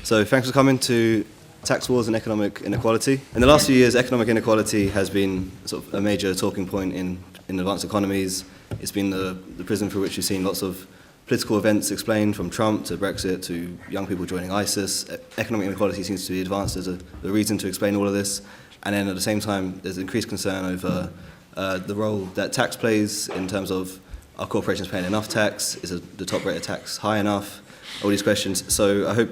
So thanks for coming to Tax Wars and Economic Inequality. In the last few years, economic inequality has been sort of a major talking point in advanced economies. It's been the prism through which we've seen lots of political events explained, from Trump to Brexit to young people joining ISIS. Economic inequality seems to be advanced as a reason to explain all of this. And then at the same time, there's increased concern over the role that tax plays in terms of, are corporations paying enough tax? Is the top rate of tax high enough? All these questions. So I hope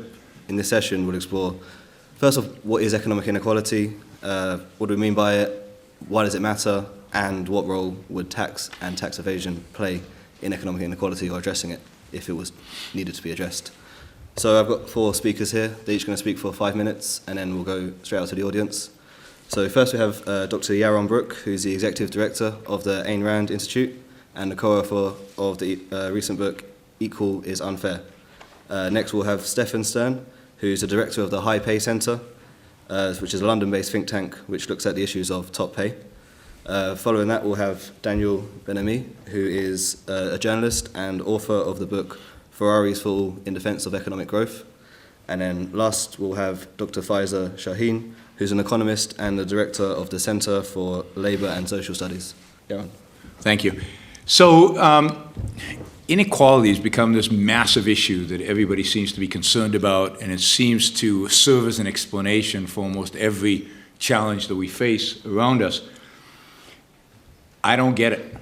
in this session we'll explore, first off, what is economic inequality? What do we mean by it? Why does it matter? And what role would tax and tax evasion play in economic inequality or addressing it if it was needed to be addressed? So I've got 4 speakers here. They're each going to speak for 5 minutes, and then we'll go straight out to the audience. So first we have Dr. Yaron Brook, who's the Executive Director of the Ayn Rand Institute and the co-author of the recent book, Equal is Unfair. Next we'll have Stefan Stern, who's the Director of the High Pay Centre, which is a London-based think tank which looks at the issues of top pay. Following that, we'll have Daniel Ben-Ami, who is a journalist and author of the book Ferraris Fall in Defence of Economic Growth. And then last, we'll have Dr. Faiza Shaheen, who's an economist and the director of the Centre for Labour and Social Studies. Yaron. Thank you. So inequality has become this massive issue that everybody seems to be concerned about, and it seems to serve as an explanation for almost every challenge that we face around us. I don't get it.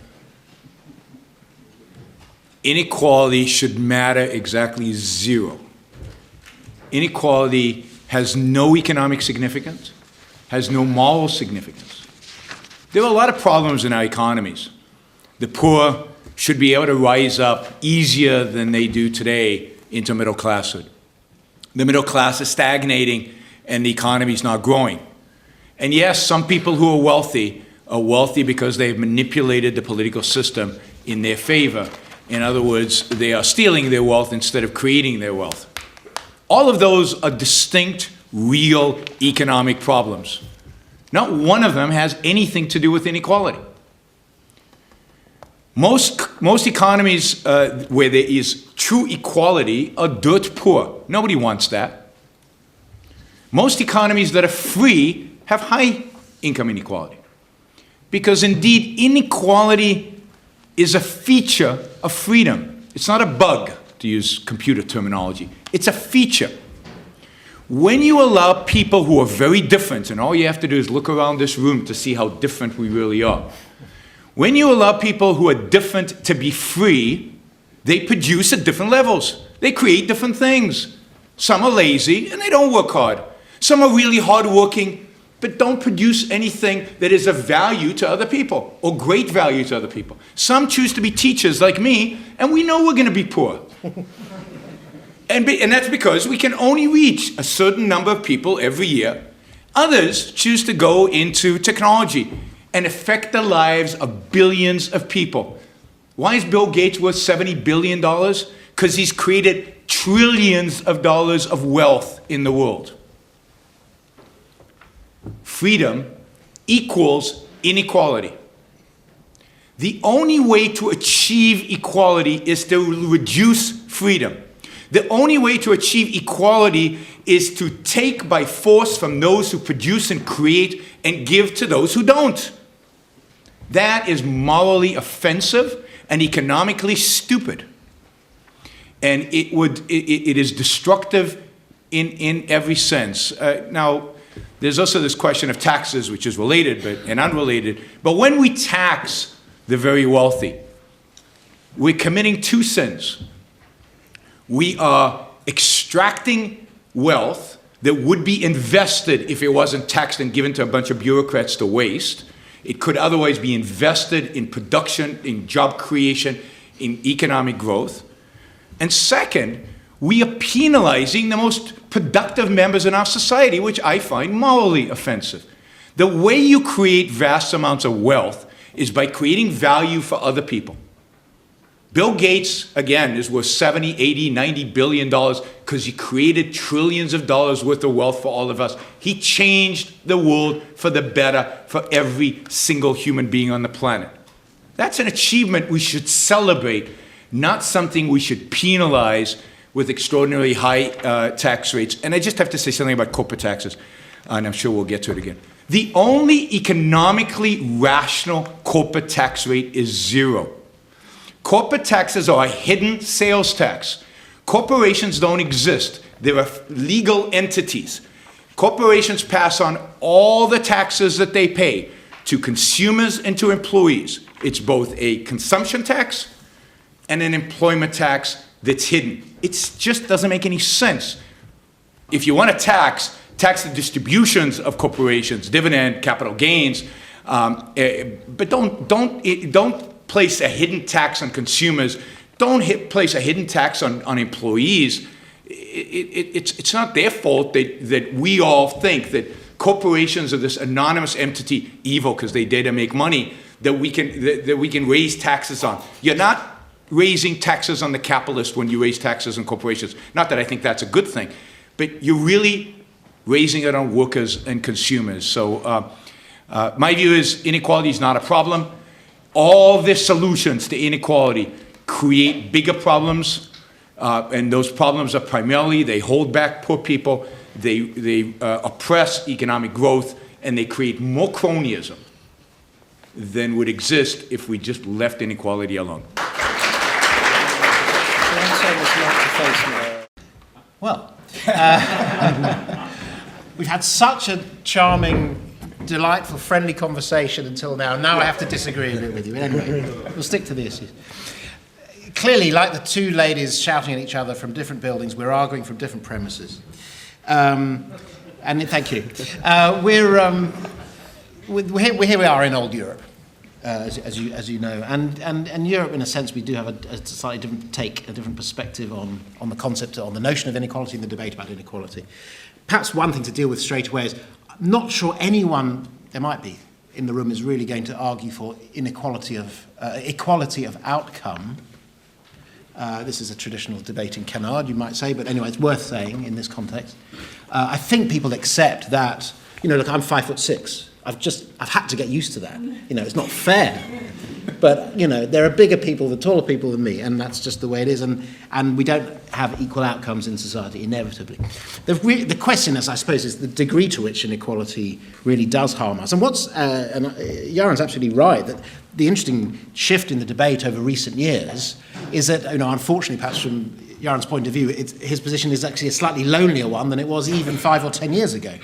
Inequality should matter exactly 0. Inequality has no economic significance, has no moral significance. There are a lot of problems in our economies. The poor should be able to rise up easier than they do today into middle classhood. The middle class is stagnating and the economy is not growing. And yes, some people who are wealthy because they've manipulated the political system in their favor. In other words, they are stealing their wealth instead of creating their wealth. All of those are distinct, real economic problems. Not one of them has anything to do with inequality. Most economies where there is true equality are dirt poor. Nobody wants that. Most economies that are free have high income inequality. Because indeed, inequality is a feature of freedom. It's not a bug, to use computer terminology. It's a feature. When you allow people who are very different, and all you have to do is look around this room to see how different we really are. When you allow people who are different to be free, they produce at different levels. They create different things. Some are lazy and they don't work hard. Some are really hardworking, but don't produce anything that is of value to other people or great value to other people. Some choose to be teachers like me, and we know we're going to be poor. And that's because we can only reach a certain number of people every year. Others choose to go into technology and affect the lives of billions of people. Why is Bill Gates worth $70 billion? Because he's created trillions of dollars of wealth in the world. Freedom equals inequality. The only way to achieve equality is to reduce freedom. The only way to achieve equality is to take by force from those who produce and create and give to those who don't. That is morally offensive and economically stupid. And it is destructive in every sense. Now, there's also this question of taxes, which is related and unrelated. But when we tax the very wealthy, we're committing 2 sins. We are extracting wealth that would be invested if it wasn't taxed and given to a bunch of bureaucrats to waste. It could otherwise be invested in production, in job creation, in economic growth. And second, we are penalizing the most productive members in our society, which I find morally offensive. The way you create vast amounts of wealth is by creating value for other people. Bill Gates, again, is worth 70, 80, 90 billion dollars because he created trillions of dollars worth of wealth for all of us. He changed the world for the better for every single human being on the planet. That's an achievement we should celebrate, not something we should penalize with extraordinarily high tax rates. And I just have to say something about corporate taxes, and I'm sure we'll get to it again. The only economically rational corporate tax rate is 0. Corporate taxes are a hidden sales tax. Corporations don't exist. They are legal entities. Corporations pass on all the taxes that they pay to consumers and to employees. It's both a consumption tax and an employment tax that's hidden. It just doesn't make any sense. If you want to tax the distributions of corporations, dividend, capital gains, but don't place a hidden tax on consumers. Don't place a hidden tax on employees. It's not their fault that we all think that corporations are this anonymous entity, evil because they dare to make money, that we can raise taxes on. You're not raising taxes on the capitalist when you raise taxes on corporations. Not that I think that's a good thing, but you're really raising it on workers and consumers. So my view is inequality is not a problem. All the solutions to inequality create bigger problems, and those problems are primarily they hold back poor people, they oppress economic growth, and they create more cronyism than would exist if we just left inequality alone. Well, we've had such a charming, delightful, friendly conversation until now. Now I have to disagree a bit with you. Anyway, we'll stick to the issues. Clearly, like the two ladies shouting at each other from different buildings, we're arguing from different premises. And thank you. Here we are in old Europe, as you know, and Europe, in a sense, we do have a slightly different take, a different perspective on the concept, on the notion of inequality and the debate about inequality. Perhaps one thing to deal with straight away is, I'm not sure anyone, there might be, in the room is really going to argue for equality of outcome. This is a traditional debate in canard, you might say, but anyway, it's worth saying in this context. I think people accept that, look, I'm 5'6". I've had to get used to that. It's not fair. But, there are bigger people, the taller people than me, and that's just the way it is. And we don't have equal outcomes in society, inevitably. The question is, I suppose, is the degree to which inequality really does harm us. And and Yaron's absolutely right, that the interesting shift in the debate over recent years is that, unfortunately, perhaps from Yaron's point of view, his position is actually a slightly lonelier one than it was even 5 or 10 years ago.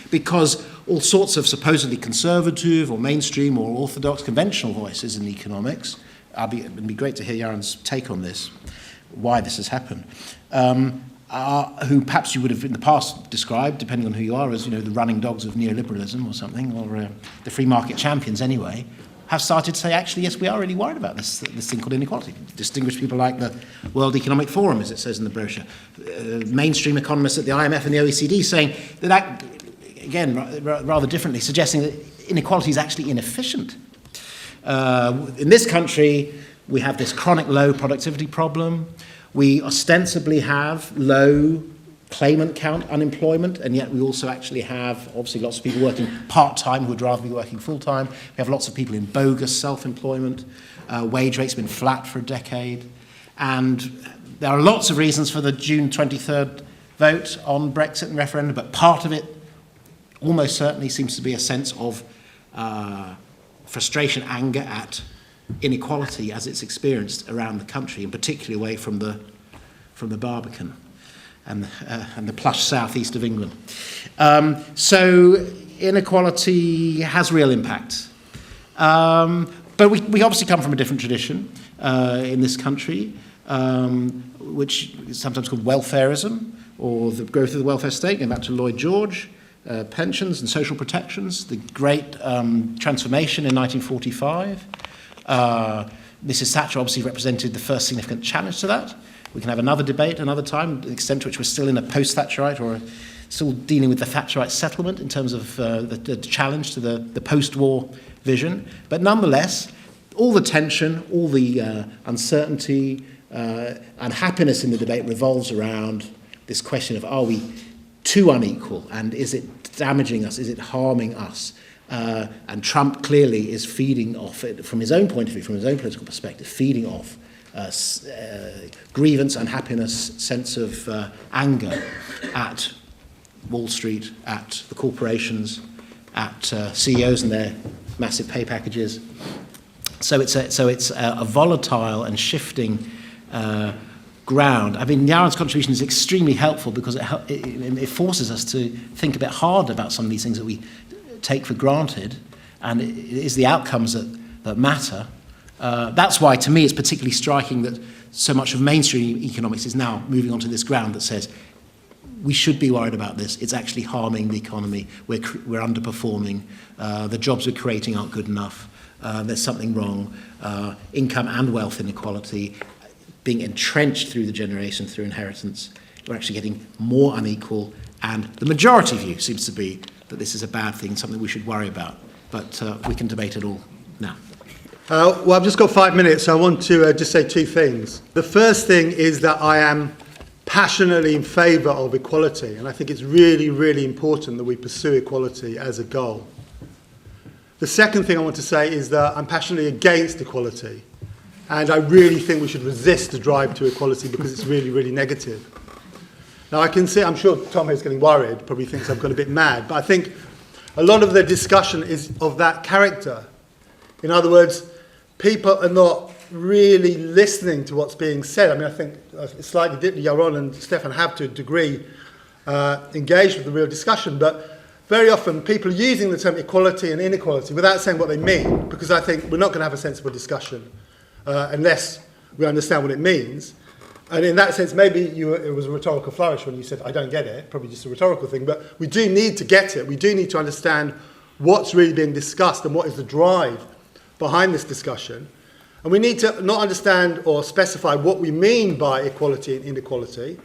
Because all sorts of supposedly conservative or mainstream or orthodox conventional voices in economics, it'd be great to hear Yaron's take on this, why this has happened, who perhaps you would have in the past described, depending on who you are, as the running dogs of neoliberalism or something, or the free market champions anyway, have started to say, actually, yes, we are really worried about this thing called inequality. Distinguished people like the World Economic Forum, as it says in the brochure, mainstream economists at the IMF and the OECD saying that again, rather differently, suggesting that inequality is actually inefficient. In this country, we have this chronic low productivity problem. We ostensibly have low claimant count unemployment, and yet we also actually have, obviously, lots of people working part-time who would rather be working full-time. We have lots of people in bogus self-employment. Wage rates have been flat for a decade. And there are lots of reasons for the June 23rd vote on Brexit and referendum, but part of it almost certainly seems to be a sense of frustration, anger at inequality as it's experienced around the country, and particularly away from the Barbican and the plush southeast of England. So inequality has real impact. But we obviously come from a different tradition in this country, which is sometimes called welfarism, or the growth of the welfare state, going back to Lloyd George. Pensions and social protections, the great transformation in 1945. Mrs. Thatcher obviously represented the first significant challenge to that. We can have another debate another time, the extent to which we're still in a post-Thatcherite or still dealing with the Thatcherite settlement in terms of the challenge to the post-war vision. But nonetheless, all the tension, all the uncertainty and happiness in the debate revolves around this question of, are we too unequal, and is it damaging us, is it harming us? And Trump clearly is feeding off it from his own point of view, from his own political perspective, feeding off grievance, unhappiness, sense of anger at Wall Street, at the corporations, at CEOs and their massive pay packages. So it's a volatile and shifting ground. I mean, Yaron's contribution is extremely helpful because it forces us to think a bit harder about some of these things that we take for granted, and it is the outcomes that matter. That's why, to me, it's particularly striking that so much of mainstream economics is now moving onto this ground that says we should be worried about this. It's actually harming the economy. We're underperforming. The jobs we're creating aren't good enough. There's something wrong. Income and wealth inequality being entrenched through the generation, through inheritance. We're actually getting more unequal, and the majority view seems to be that this is a bad thing, something we should worry about. But we can debate it all now. Well, I've just got 5 minutes, so I want to just say two things. The first thing is that I am passionately in favour of equality, and I think it's really, really important that we pursue equality as a goal. The second thing I want to say is that I'm passionately against equality, and I really think we should resist the drive to equality because it's really, really negative. Now, I can see, I'm sure Tom is getting worried, probably thinks I've gone a bit mad, but I think a lot of the discussion is of that character. In other words, people are not really listening to what's being said. I mean, I think slightly Yaron and Stefan have to a degree engaged with the real discussion, but very often people are using the term equality and inequality without saying what they mean, because I think we're not going to have a sensible discussion unless we understand what it means. And in that sense, maybe it was a rhetorical flourish when you said, I don't get it, probably just a rhetorical thing, but we do need to get it. We do need to understand what's really being discussed and what is the drive behind this discussion. And we need to not understand or specify what we mean by equality and inequality,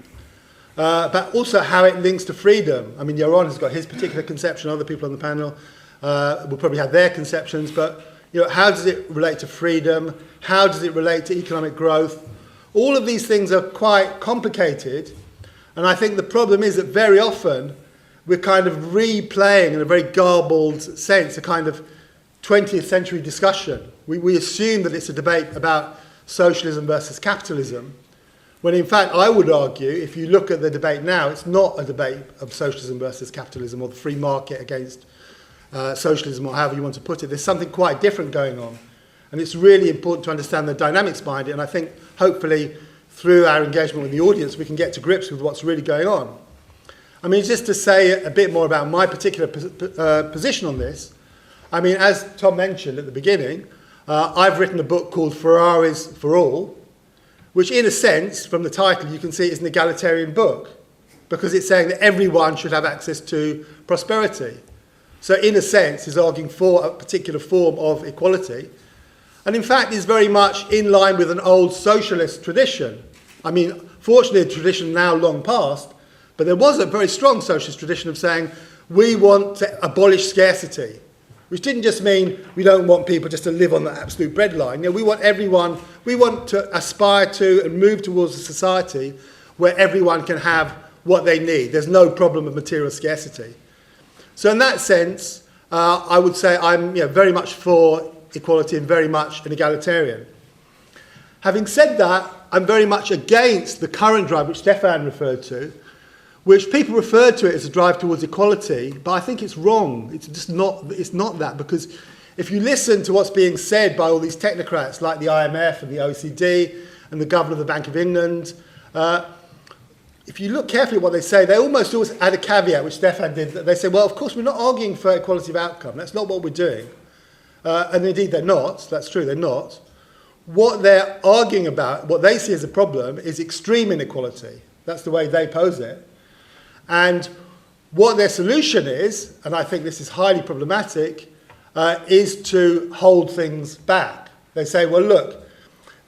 but also how it links to freedom. I mean, Yaron has got his particular conception, other people on the panel will probably have their conceptions, but how does it relate to freedom? How does it relate to economic growth? All of these things are quite complicated, and I think the problem is that very often we're kind of replaying in a very garbled sense a kind of 20th century discussion. We assume that it's a debate about socialism versus capitalism, when in fact I would argue, if you look at the debate now, it's not a debate of socialism versus capitalism or the free market against socialism or however you want to put it. There's something quite different going on. And it's really important to understand the dynamics behind it. And I think, hopefully, through our engagement with the audience, we can get to grips with what's really going on. I mean, just to say a bit more about my particular position on this, I mean, as Tom mentioned at the beginning, I've written a book called Ferraris for All, which in a sense, from the title, you can see is an egalitarian book, because it's saying that everyone should have access to prosperity. So in a sense, is arguing for a particular form of equality. And in fact, is very much in line with an old socialist tradition. I mean, fortunately, a tradition now long past, but there was a very strong socialist tradition of saying, we want to abolish scarcity, which didn't just mean we don't want people just to live on the absolute breadline. We want everyone, we want to aspire to and move towards a society where everyone can have what they need. There's no problem of material scarcity. So in that sense, I would say I'm very much for equality and very much an egalitarian. Having said that, I'm very much against the current drive, which Stefan referred to, which people refer to it as a drive towards equality, but I think it's wrong. It's just not, it's not that, because if you listen to what's being said by all these technocrats like the IMF and the OECD and the Governor of the Bank of England, if you look carefully at what they say, they almost always add a caveat, which Stefan did. They say, well, of course, we're not arguing for equality of outcome. That's not what we're doing. And indeed, they're not. That's true, they're not. What they're arguing about, what they see as a problem, is extreme inequality. That's the way they pose it. And what their solution is, and I think this is highly problematic, is to hold things back. They say, well, look,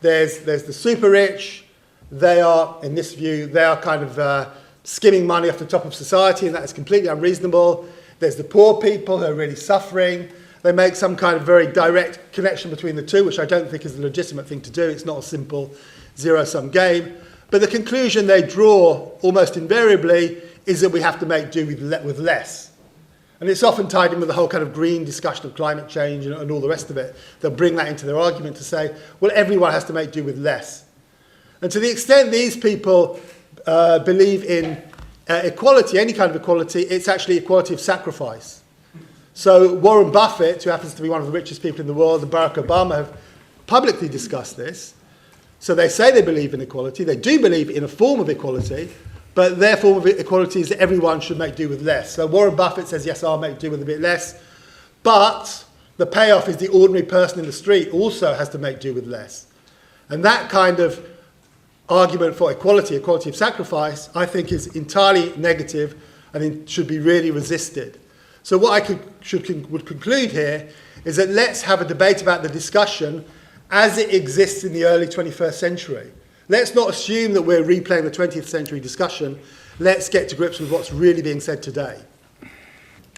there's the super rich. They are, in this view, they are kind of skimming money off the top of society, and that is completely unreasonable. There's the poor people who are really suffering. They make some kind of very direct connection between the two, which I don't think is a legitimate thing to do. It's not a simple zero-sum game. But the conclusion they draw almost invariably is that we have to make do with less. And it's often tied in with the whole kind of green discussion of climate change and all the rest of it. They'll bring that into their argument to say, well, everyone has to make do with less. And to the extent these people believe in equality, any kind of equality, it's actually equality of sacrifice. So Warren Buffett, who happens to be one of the richest people in the world, and Barack Obama have publicly discussed this. So they say they believe in equality. They do believe in a form of equality, but their form of equality is that everyone should make do with less. So Warren Buffett says, yes, I'll make do with a bit less, but the payoff is the ordinary person in the street also has to make do with less. And that kind of argument for equality of sacrifice, I think is entirely negative and it should be really resisted. So what I would conclude here is that let's have a debate about the discussion as it exists in the early 21st century. Let's not assume that we're replaying the 20th century discussion. Let's get to grips with what's really being said today.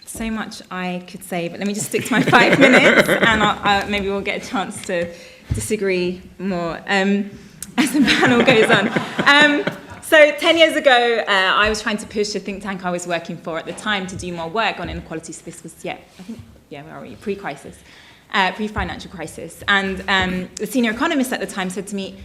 So much I could say, but let me just stick to my 5 minutes and maybe we'll get a chance to disagree more as the panel goes on. So 10 years ago, I was trying to push a think tank I was working for at the time to do more work on inequality. So this was, where are we? Pre-crisis, pre-financial crisis. And the senior economist at the time said to me,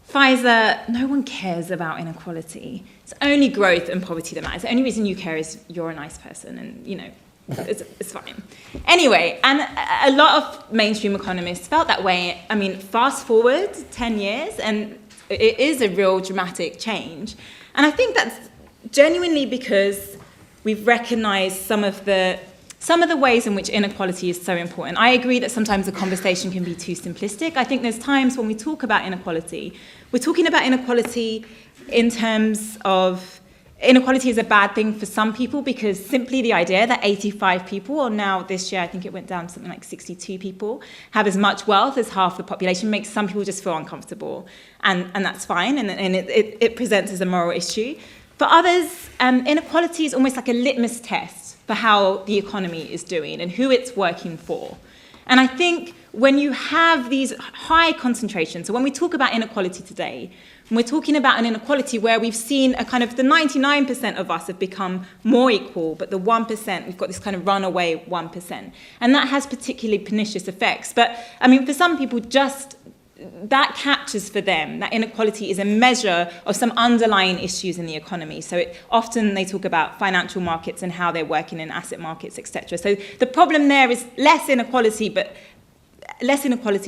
Faiza, no one cares about inequality. It's only growth and poverty that matters. The only reason you care is you're a nice person and, it's fine. Anyway, and a lot of mainstream economists felt that way. I mean, fast forward 10 years, and it is a real dramatic change. And I think that's genuinely because we've recognized some of the ways in which inequality is so important. I agree that sometimes the conversation can be too simplistic. I think there's times when we talk about inequality, we're talking about inequality in terms of inequality is a bad thing for some people because simply the idea that 85 people, or now this year I think it went down to something like 62 people, have as much wealth as half the population makes some people just feel uncomfortable. And that's fine, and it presents as a moral issue. For others, inequality is almost like a litmus test for how the economy is doing and who it's working for. And I think when you have these high concentrations, so when we talk about inequality today, we're talking about an inequality where we've seen a kind of the 99% of us have become more equal, but the 1%, we've got this kind of runaway 1%. And that has particularly pernicious effects. But I mean, for some people, just that captures for them, that inequality is a measure of some underlying issues in the economy. So often they talk about financial markets and how they're working in asset markets, etc. So the problem there is less inequality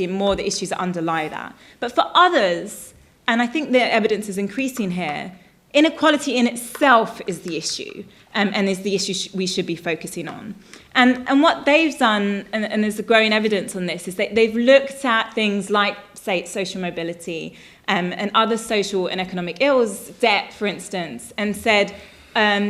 and more the issues that underlie that. But for others, and I think the evidence is increasing here, inequality in itself is the issue, and is the issue we should be focusing on. And what they've done, and there's a growing evidence on this, is that they've looked at things like, say, social mobility and other social and economic ills, debt, for instance, and said,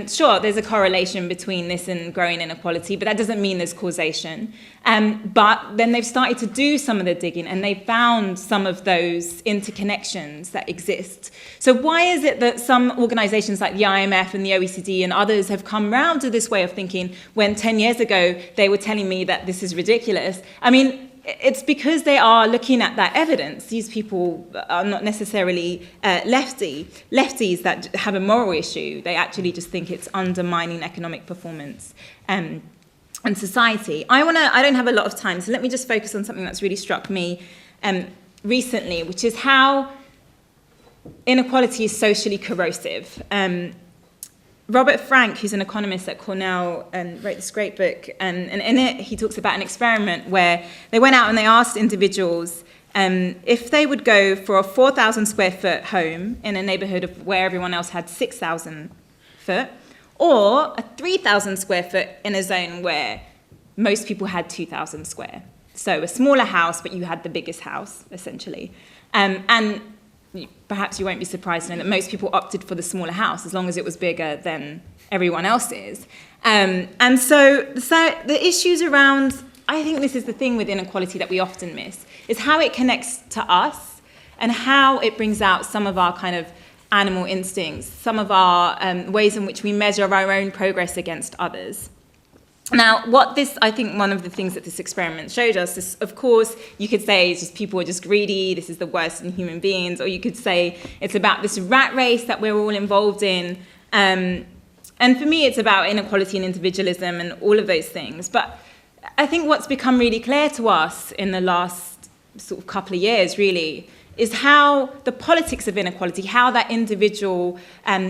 sure, there's a correlation between this and growing inequality, but that doesn't mean there's causation. But then they've started to do some of the digging, and they found some of those interconnections that exist. So why is it that some organizations like the IMF and the OECD and others have come round to this way of thinking when 10 years ago they were telling me that this is ridiculous? I mean, it's because they are looking at that evidence. These people are not necessarily lefties that have a moral issue. They actually just think it's undermining economic performance and society. I don't have a lot of time, so let me just focus on something that's really struck me recently, which is how inequality is socially corrosive. Robert Frank, who's an economist at Cornell, wrote this great book, and in it he talks about an experiment where they went out and they asked individuals if they would go for a 4,000 square foot home in a neighborhood of where everyone else had 6,000 foot, or a 3,000 square foot in a zone where most people had 2,000 square. So a smaller house, but you had the biggest house, essentially. And perhaps you won't be surprised to know that most people opted for the smaller house as long as it was bigger than everyone else's. And so the issues around, I think this is the thing with inequality that we often miss, is how it connects to us and how it brings out some of our kind of animal instincts, some of our ways in which we measure our own progress against others. Now, I think one of the things that this experiment showed us is, of course, you could say it's just people are just greedy, this is the worst in human beings, or you could say it's about this rat race that we're all involved in. And for me, it's about inequality and individualism and all of those things. But I think what's become really clear to us in the last sort of couple of years, really, is how the politics of inequality, how that individual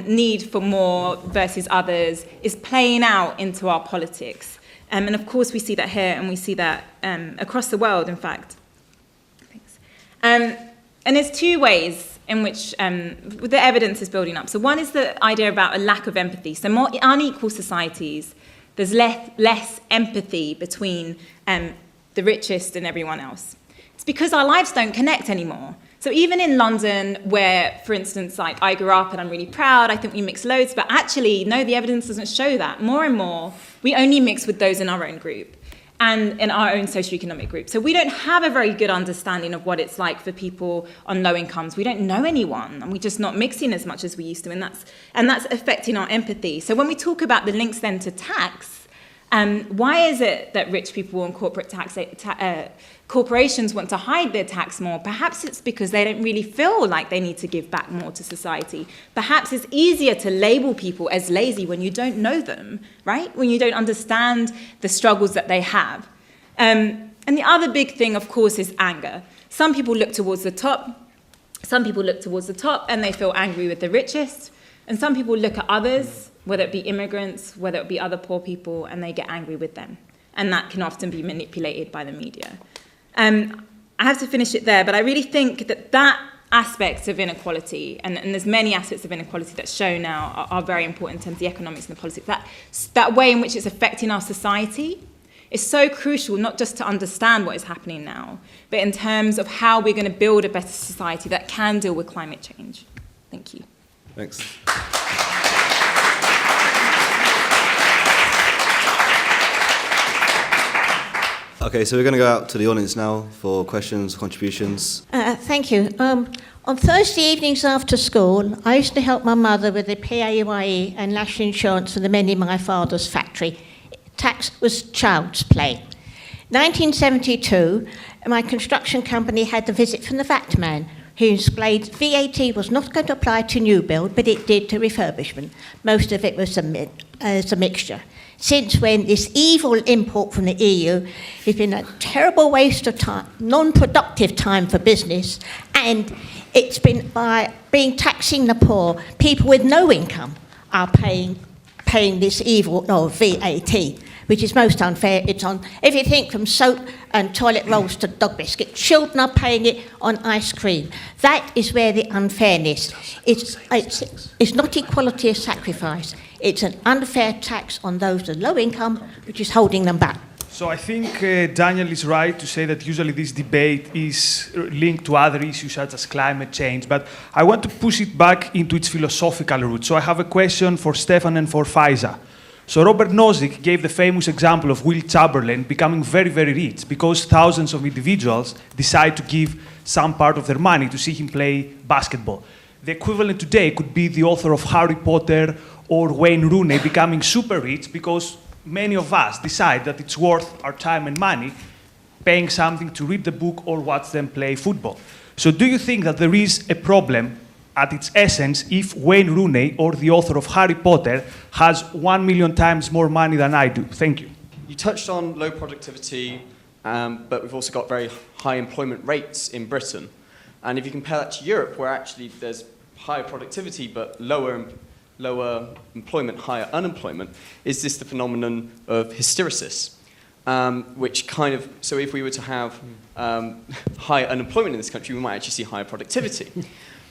need for more versus others is playing out into our politics. And of course, we see that here, and we see that across the world, in fact. Thanks. And there's two ways in which the evidence is building up. So one is the idea about a lack of empathy. So more unequal societies, there's less empathy between the richest and everyone else. It's because our lives don't connect anymore. So even in London, where, for instance, like I grew up and I'm really proud, I think we mix loads, but actually, no, the evidence doesn't show that. More and more, we only mix with those in our own group and in our own socioeconomic group. So we don't have a very good understanding of what it's like for people on low incomes. We don't know anyone, and we're just not mixing as much as we used to, and that's affecting our empathy. So when we talk about the links then to tax, why is it that rich people and corporations want to hide their tax more? Perhaps it's because they don't really feel like they need to give back more to society. Perhaps it's easier to label people as lazy when you don't know them, right? When you don't understand the struggles that they have. And the other big thing, of course, is anger. Some people look towards the top. Some people look towards the top and they feel angry with the richest. And some people look at others, whether it be immigrants, whether it be other poor people, and they get angry with them. And that can often be manipulated by the media. I have to finish it there, but I really think that aspect of inequality, and there's many aspects of inequality that show now are very important in terms of the economics and the politics, that way in which it's affecting our society is so crucial, not just to understand what is happening now, but in terms of how we're going to build a better society that can deal with climate change. Thank you. Thanks. Okay, so we're going to go out to the audience now for questions, contributions. Thank you. On Thursday evenings after school, I used to help my mother with the PAYE and national insurance for the men in my father's factory. Tax was child's play. 1972, my construction company had a visit from the VAT man, who explained VAT was not going to apply to new build, but it did to refurbishment. Most of it was a mixture. Since when this evil import from the EU has been a terrible waste of time, non-productive time for business, and it's been by taxing the poor, people with no income are paying this evil VAT, which is most unfair. It's on everything from soap and toilet rolls to dog biscuit. Children are paying it on ice cream. That is where the unfairness is. It's not equality of sacrifice. It's an unfair tax on those with low income, which is holding them back. So I think Daniel is right to say that usually this debate is linked to other issues such as climate change, but I want to push it back into its philosophical root. So I have a question for Stefan and for Faiza. So Robert Nozick gave the famous example of Will Chamberlain becoming very, very rich because thousands of individuals decide to give some part of their money to see him play basketball. The equivalent today could be the author of Harry Potter or Wayne Rooney becoming super rich because many of us decide that it's worth our time and money paying something to read the book or watch them play football. So do you think that there is a problem at its essence if Wayne Rooney or the author of Harry Potter has 1 million times more money than I do? Thank you. You touched on low productivity, but we've also got very high employment rates in Britain. And if you compare that to Europe, where actually there's higher productivity but lower employment, higher unemployment, is this the phenomenon of hysteresis? Which kind of, so if we were to have higher unemployment in this country, we might actually see higher productivity.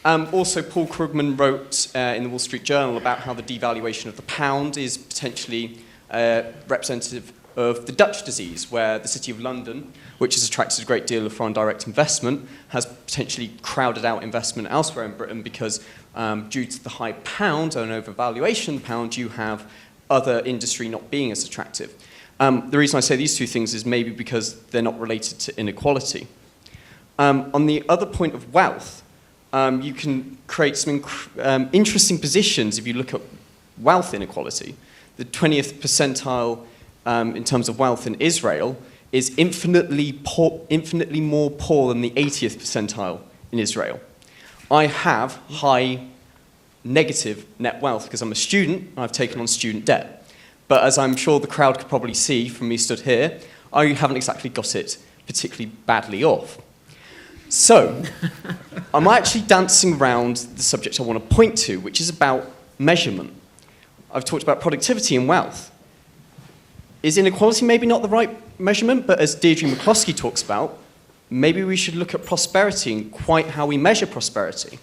Also, Paul Krugman wrote in the Wall Street Journal about how the devaluation of the pound is potentially representative of the Dutch disease, where the City of London, which has attracted a great deal of foreign direct investment, has potentially crowded out investment elsewhere in Britain because due to the high pound and overvaluation of the pound, you have other industry not being as attractive. The reason I say these two things is maybe because they're not related to inequality. On the other point of wealth, you can create some interesting positions if you look at wealth inequality. The 20th percentile in terms of wealth in Israel is infinitely more poor than the 80th percentile in Israel. I have high negative net wealth because I'm a student and I've taken on student debt. But as I'm sure the crowd could probably see from me stood here, I haven't exactly got it particularly badly off. So, I'm actually dancing around the subject I want to point to, which is about measurement. I've talked about productivity and wealth. Is inequality maybe not the right measurement? But as Deirdre McCloskey talks about, maybe we should look at prosperity and quite how we measure prosperity.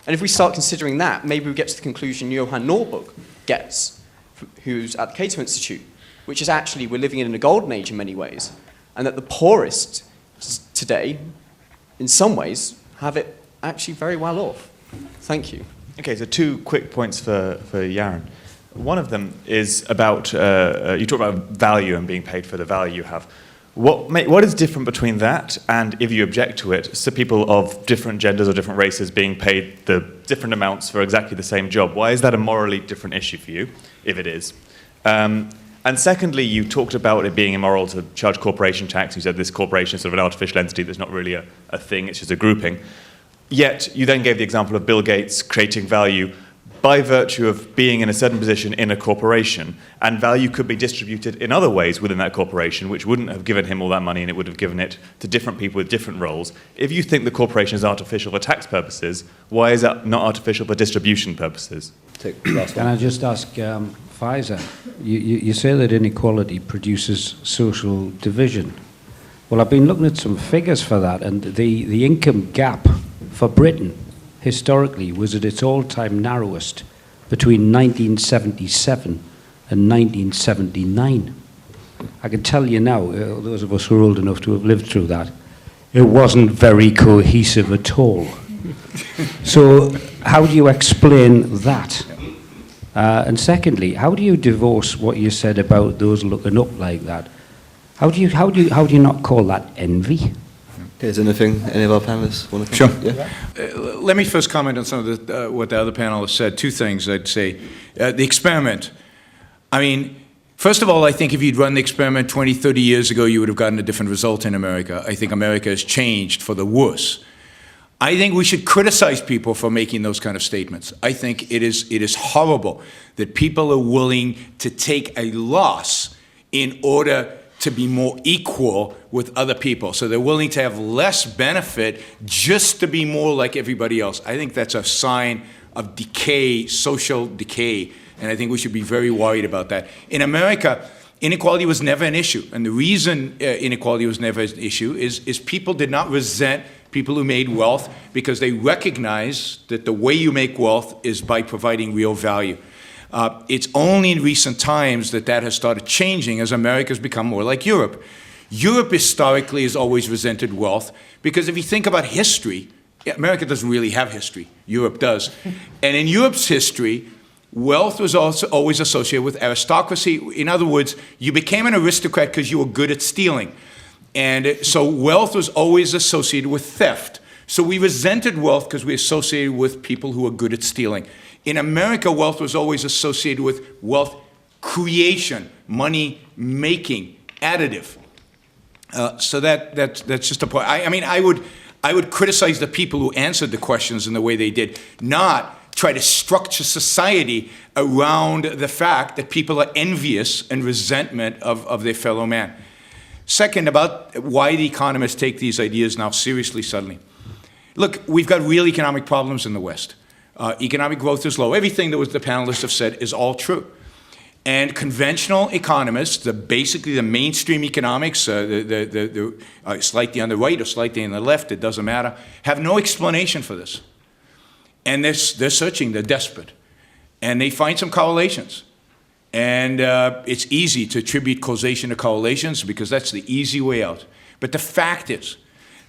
And if we start considering that, maybe we get to the conclusion Johan Norberg gets, who's at the Cato Institute, which is actually we're living in a golden age in many ways, and that the poorest today, in some ways, have it actually very well off. Thank you. Okay, so 2 quick points for Yaron. One of them is about, you talk about value and being paid for the value you have. What is different between that and, if you object to it, so people of different genders or different races being paid the different amounts for exactly the same job? Why is that a morally different issue for you, if it is? And secondly, you talked about it being immoral to charge corporation tax. You said this corporation is sort of an artificial entity that's not really a thing, it's just a grouping. Yet, you then gave the example of Bill Gates creating value by virtue of being in a certain position in a corporation, and value could be distributed in other ways within that corporation, which wouldn't have given him all that money, and it would have given it to different people with different roles. If you think the corporation is artificial for tax purposes, why is that not artificial for distribution purposes? Take the last Can one. I just ask Pfizer, you say that inequality produces social division. Well, I've been looking at some figures for that, and the income gap for Britain historically was at its all-time narrowest between 1977 and 1979. I can tell you now, those of us who are old enough to have lived through that, it wasn't very cohesive at all. So how do you explain that? And secondly, how do you divorce what you said about those looking up like that? How do you not call that envy? Okay, is there anything any of our panelists want to Sure. comment? Yeah? Let me first comment on some of what the other panelists said. 2 things I'd say. The experiment. I mean, first of all, I think if you'd run the experiment 20, 30 years ago, you would have gotten a different result in America. I think America has changed for the worse. I think we should criticize people for making those kind of statements. I think it is horrible that people are willing to take a loss in order to be more equal with other people. So they're willing to have less benefit just to be more like everybody else. I think that's a sign of decay, social decay, and I think we should be very worried about that. In America, inequality was never an issue, and the reason inequality was never an issue is people did not resent people who made wealth because they recognize that the way you make wealth is by providing real value. It's only in recent times that has started changing as America's become more like Europe. Europe historically has always resented wealth because if you think about history, America doesn't really have history. Europe does. And in Europe's history, wealth was also always associated with aristocracy. In other words, you became an aristocrat because you were good at stealing. And so wealth was always associated with theft. So we resented wealth because we associated with people who were good at stealing. In America, wealth was always associated with wealth creation, money making, additive. So that's just a point. I mean, I would criticize the people who answered the questions in the way they did, not try to structure society around the fact that people are envious and resentment of their fellow man. Second, about why the economists take these ideas now seriously suddenly. Look, we've got real economic problems in the West. Economic growth is low. Everything that the panelists have said is all true. And conventional economists, basically the mainstream economics, slightly on the right or slightly on the left, it doesn't matter, have no explanation for this. And they're searching, they're desperate. And they find some correlations. And it's easy to attribute causation to correlations because that's the easy way out. But the fact is,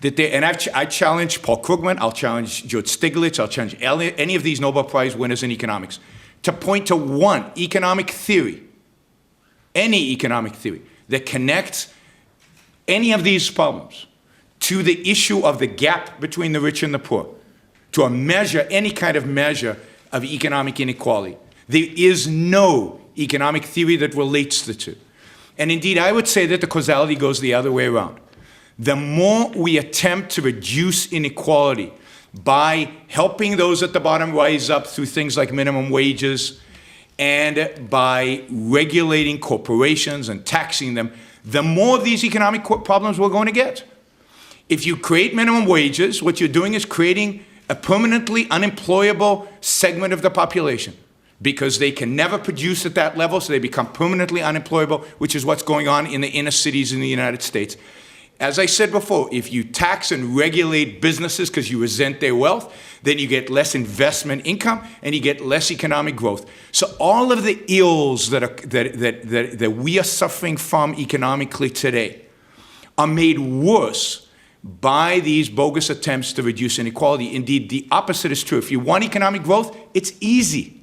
I challenge Paul Krugman, I'll challenge George Stiglitz, I'll challenge any of these Nobel Prize winners in economics to point to one economic theory, any economic theory, that connects any of these problems to the issue of the gap between the rich and the poor, to a measure, any kind of measure of economic inequality. There is no economic theory that relates the two. And indeed, I would say that the causality goes the other way around. The more we attempt to reduce inequality by helping those at the bottom rise up through things like minimum wages and by regulating corporations and taxing them, the more of these economic problems we're going to get. If you create minimum wages, what you're doing is creating a permanently unemployable segment of the population because they can never produce at that level, so they become permanently unemployable, which is what's going on in the inner cities in the United States. As I said before, if you tax and regulate businesses because you resent their wealth, then you get less investment income and you get less economic growth. So all of the ills that we are suffering from economically today are made worse by these bogus attempts to reduce inequality. Indeed, the opposite is true. If you want economic growth, it's easy.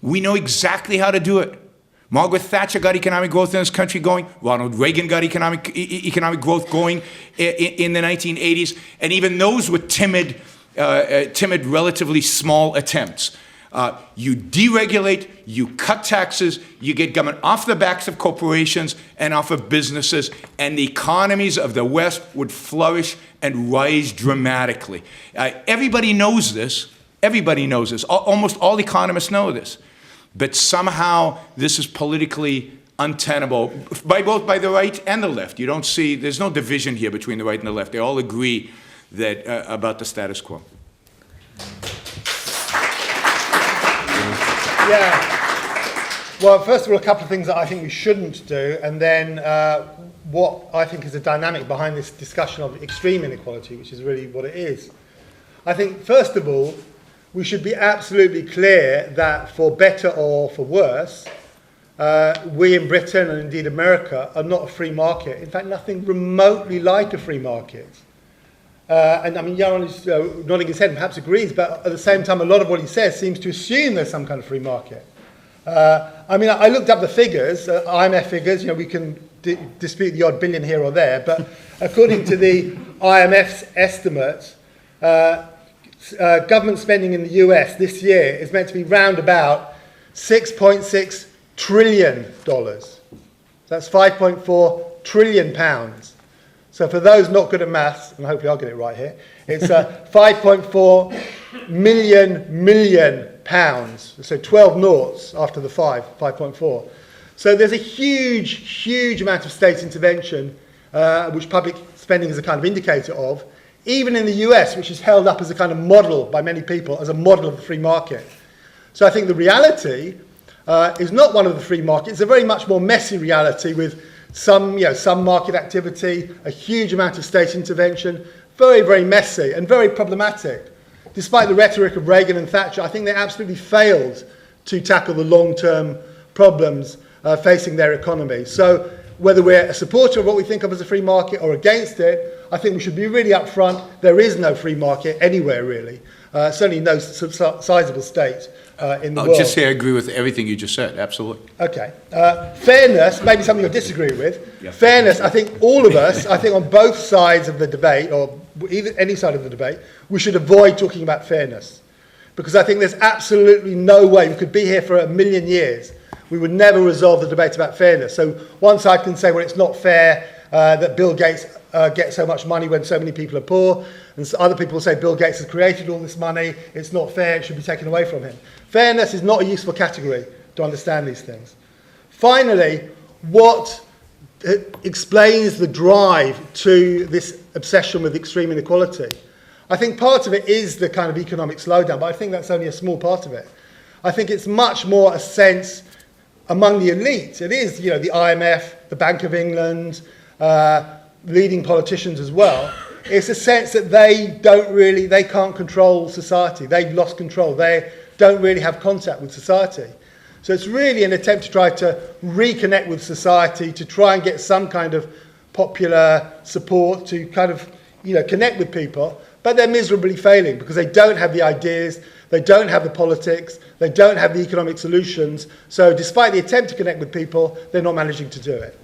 We know exactly how to do it. Margaret Thatcher got economic growth in this country going. Ronald Reagan got economic growth going in the 1980s. And even those were timid, relatively small attempts. You deregulate, you cut taxes, you get government off the backs of corporations and off of businesses, and the economies of the West would flourish and rise dramatically. Everybody knows this. Everybody knows this. Almost all economists know this. But somehow this is politically untenable by both the right and the left. You don't see, there's no division here between the right and the left. They all agree that about the status quo. Yeah. Well, first of all, a couple of things that I think we shouldn't do, and then what I think is the dynamic behind this discussion of extreme inequality, which is really what it is. I think, first of all, we should be absolutely clear that for better or for worse, we in Britain and indeed America are not a free market. In fact, nothing remotely like a free market. And I mean, Yaron is nodding his head and perhaps agrees, but at the same time, a lot of what he says seems to assume there's some kind of free market. I mean, I looked up the figures, IMF figures, we can dispute the odd billion here or there, but according to the IMF's estimates, government spending in the US this year is meant to be round about $6.6 trillion. That's 5.4 trillion pounds. So for those not good at maths, and hopefully I'll get it right here, it's 5.4 million pounds. So 12 noughts after the 5.4. So there's a huge amount of state intervention, which public spending is a kind of indicator of, even in the US, which is held up as a kind of model by many people, as a model of the free market. So I think the reality is not one of the free markets. It's a very much more messy reality with some market activity, a huge amount of state intervention, very messy and very problematic. Despite the rhetoric of Reagan and Thatcher, I think they absolutely failed to tackle the long-term problems facing their economy. So whether we're a supporter of what we think of as a free market or against it, I think we should be really upfront. There is no free market anywhere, really. Certainly no sizable state in the world. I'll just say I agree with everything you just said, absolutely. Okay. Fairness, maybe something you'll disagree with. Yeah. Fairness, I think all of us, I think on both sides of the debate, or either any side of the debate, we should avoid talking about fairness. Because I think there's absolutely no way, we could be here for 1,000,000 years, we would never resolve the debate about fairness. So one side can say, well, it's not fair that Bill Gates gets so much money when so many people are poor, and so other people say Bill Gates has created all this money, it's not fair, it should be taken away from him. Fairness is not a useful category to understand these things. Finally, what explains the drive to this obsession with extreme inequality? I think part of it is the kind of economic slowdown, but I think that's only a small part of it. I think it's much more a sense among the elite. It is, the IMF, the Bank of England, leading politicians as well. It's a sense that they can't control society. They've lost control. They don't really have contact with society. So it's really an attempt to try to reconnect with society, to try and get some kind of popular support, to kind of, connect with people. But they're miserably failing because they don't have the ideas, they don't have the politics, they don't have the economic solutions. So despite the attempt to connect with people, they're not managing to do it.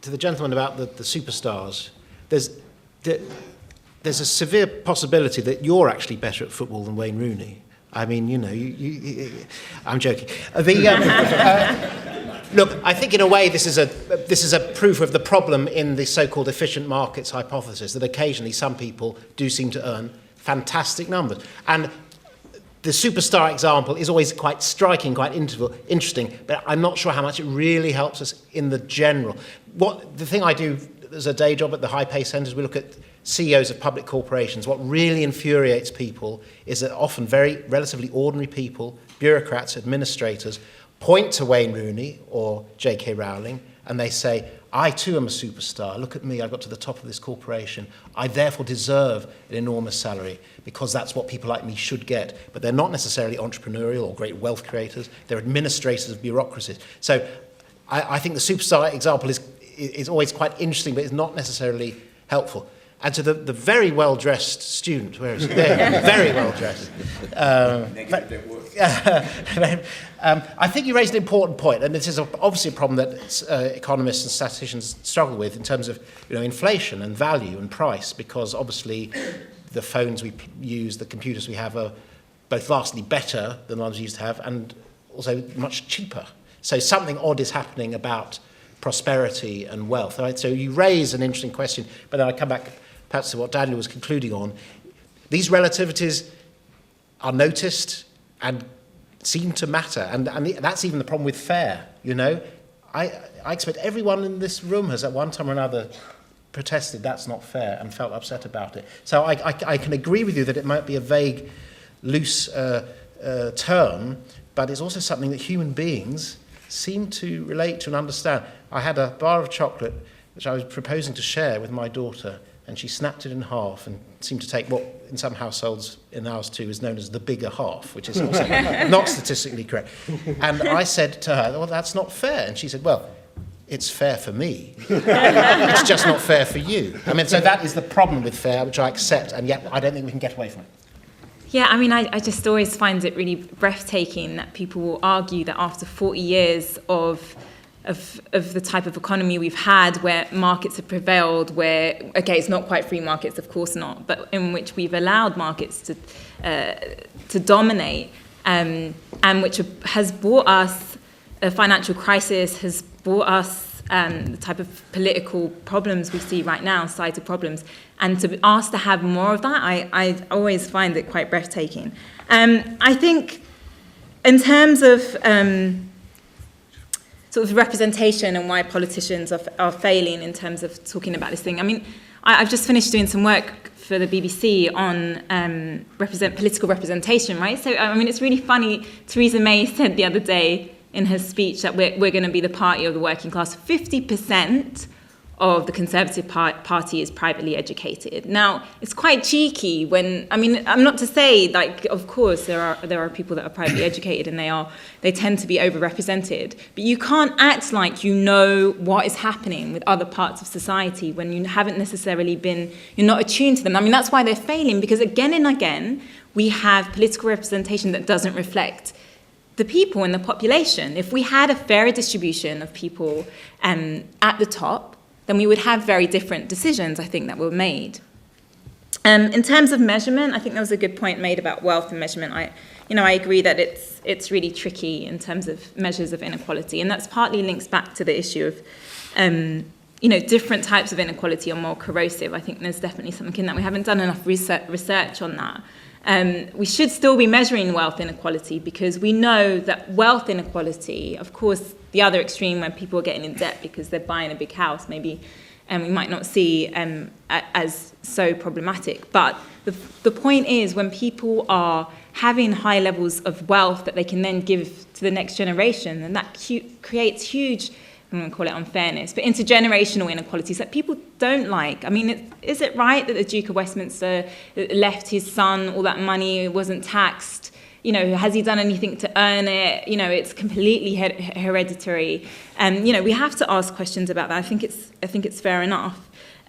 To the gentleman about the superstars, there's a severe possibility that you're actually better at football than Wayne Rooney. I mean, I'm joking. Look, I think in a way this is a proof of the problem in the so-called efficient markets hypothesis, that occasionally some people do seem to earn fantastic numbers. And the superstar example is always quite striking, quite interesting, but I'm not sure how much it really helps us in the general. The thing I do as a day job at the high pay centres, we look at CEOs of public corporations. What really infuriates people is that often very relatively ordinary people, bureaucrats, administrators, point to Wayne Rooney or J.K. Rowling and they say, I too am a superstar. Look at me, I got to the top of this corporation. I therefore deserve an enormous salary because that's what people like me should get. But they're not necessarily entrepreneurial or great wealth creators. They're administrators of bureaucracies. So I think the superstar example is always quite interesting, but it's not necessarily helpful. And to the very well-dressed student, where is he? There, very well-dressed. I think you raised an important point, and this is obviously a problem that economists and statisticians struggle with in terms of inflation and value and price, because obviously the phones we use, the computers we have are both vastly better than the ones we used to have and also much cheaper. So something odd is happening about prosperity and wealth. Right? So you raise an interesting question, but then I come back perhaps to what Daniel was concluding on. These relativities are noticed and seem to matter, and that's even the problem with fair. I expect everyone in this room has at one time or another protested that's not fair and felt upset about it. So I can agree with you that it might be a vague, loose term, but it's also something that human beings seem to relate to and understand. I had a bar of chocolate which I was proposing to share with my daughter, and she snapped it in half and seemed to take what in some households, in ours too, is known as the bigger half, which is also not statistically correct. And I said to her, well, that's not fair. And she said, well, it's fair for me. It's just not fair for you. I mean, so that is the problem with fair, which I accept, and yet I don't think we can get away from it. Yeah, I mean, I just always find it really breathtaking that people will argue that after 40 years of the type of economy we've had, where markets have prevailed, where, okay, it's not quite free markets, of course not, but in which we've allowed markets to dominate, and which has brought us a financial crisis, has brought us the type of political problems we see right now, societal problems, and to be asked to have more of that, I always find it quite breathtaking. I think in terms of sort of representation and why politicians are failing in terms of talking about this thing. I mean, I've just finished doing some work for the BBC on political representation, right? So, I mean, it's really funny. Theresa May said the other day in her speech that we're going to be the party of the working class. 50% of the Conservative Party is privately educated. Now, it's quite cheeky when, I mean, I'm not to say, like, of course, there are people that are privately educated and they tend to be overrepresented, but you can't act like you know what is happening with other parts of society when you haven't necessarily you're not attuned to them. I mean, that's why they're failing, because again and again, we have political representation that doesn't reflect the people in the population. If we had a fairer distribution of people at the top, then we would have very different decisions, I think, that were made. In terms of measurement, I think there was a good point made about wealth and measurement. I agree that it's really tricky in terms of measures of inequality, and that's partly links back to the issue of, different types of inequality are more corrosive. I think there's definitely something in that. We haven't done enough research on that. We should still be measuring wealth inequality because we know that wealth inequality, of course, the other extreme when people are getting in debt because they're buying a big house, maybe, and we might not see as so problematic. But the point is when people are having high levels of wealth that they can then give to the next generation, and that creates huge, I'm going to call it unfairness, but intergenerational inequalities that people don't like. I mean, is it right that the Duke of Westminster left his son all that money, wasn't taxed? Has he done anything to earn it? It's completely hereditary. We have to ask questions about that. I think it's fair enough.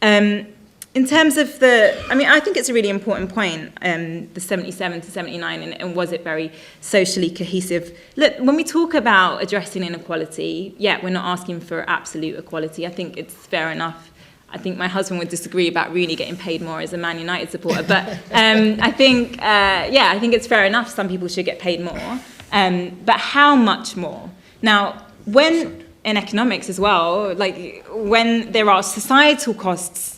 In terms of I think it's a really important point, the 77 to 79, and was it very socially cohesive? Look, when we talk about addressing inequality, we're not asking for absolute equality. I think it's fair enough. I think my husband would disagree about really getting paid more as a Man United supporter, but I think it's fair enough. Some people should get paid more, but how much more? Now, when in economics as well, like when there are societal costs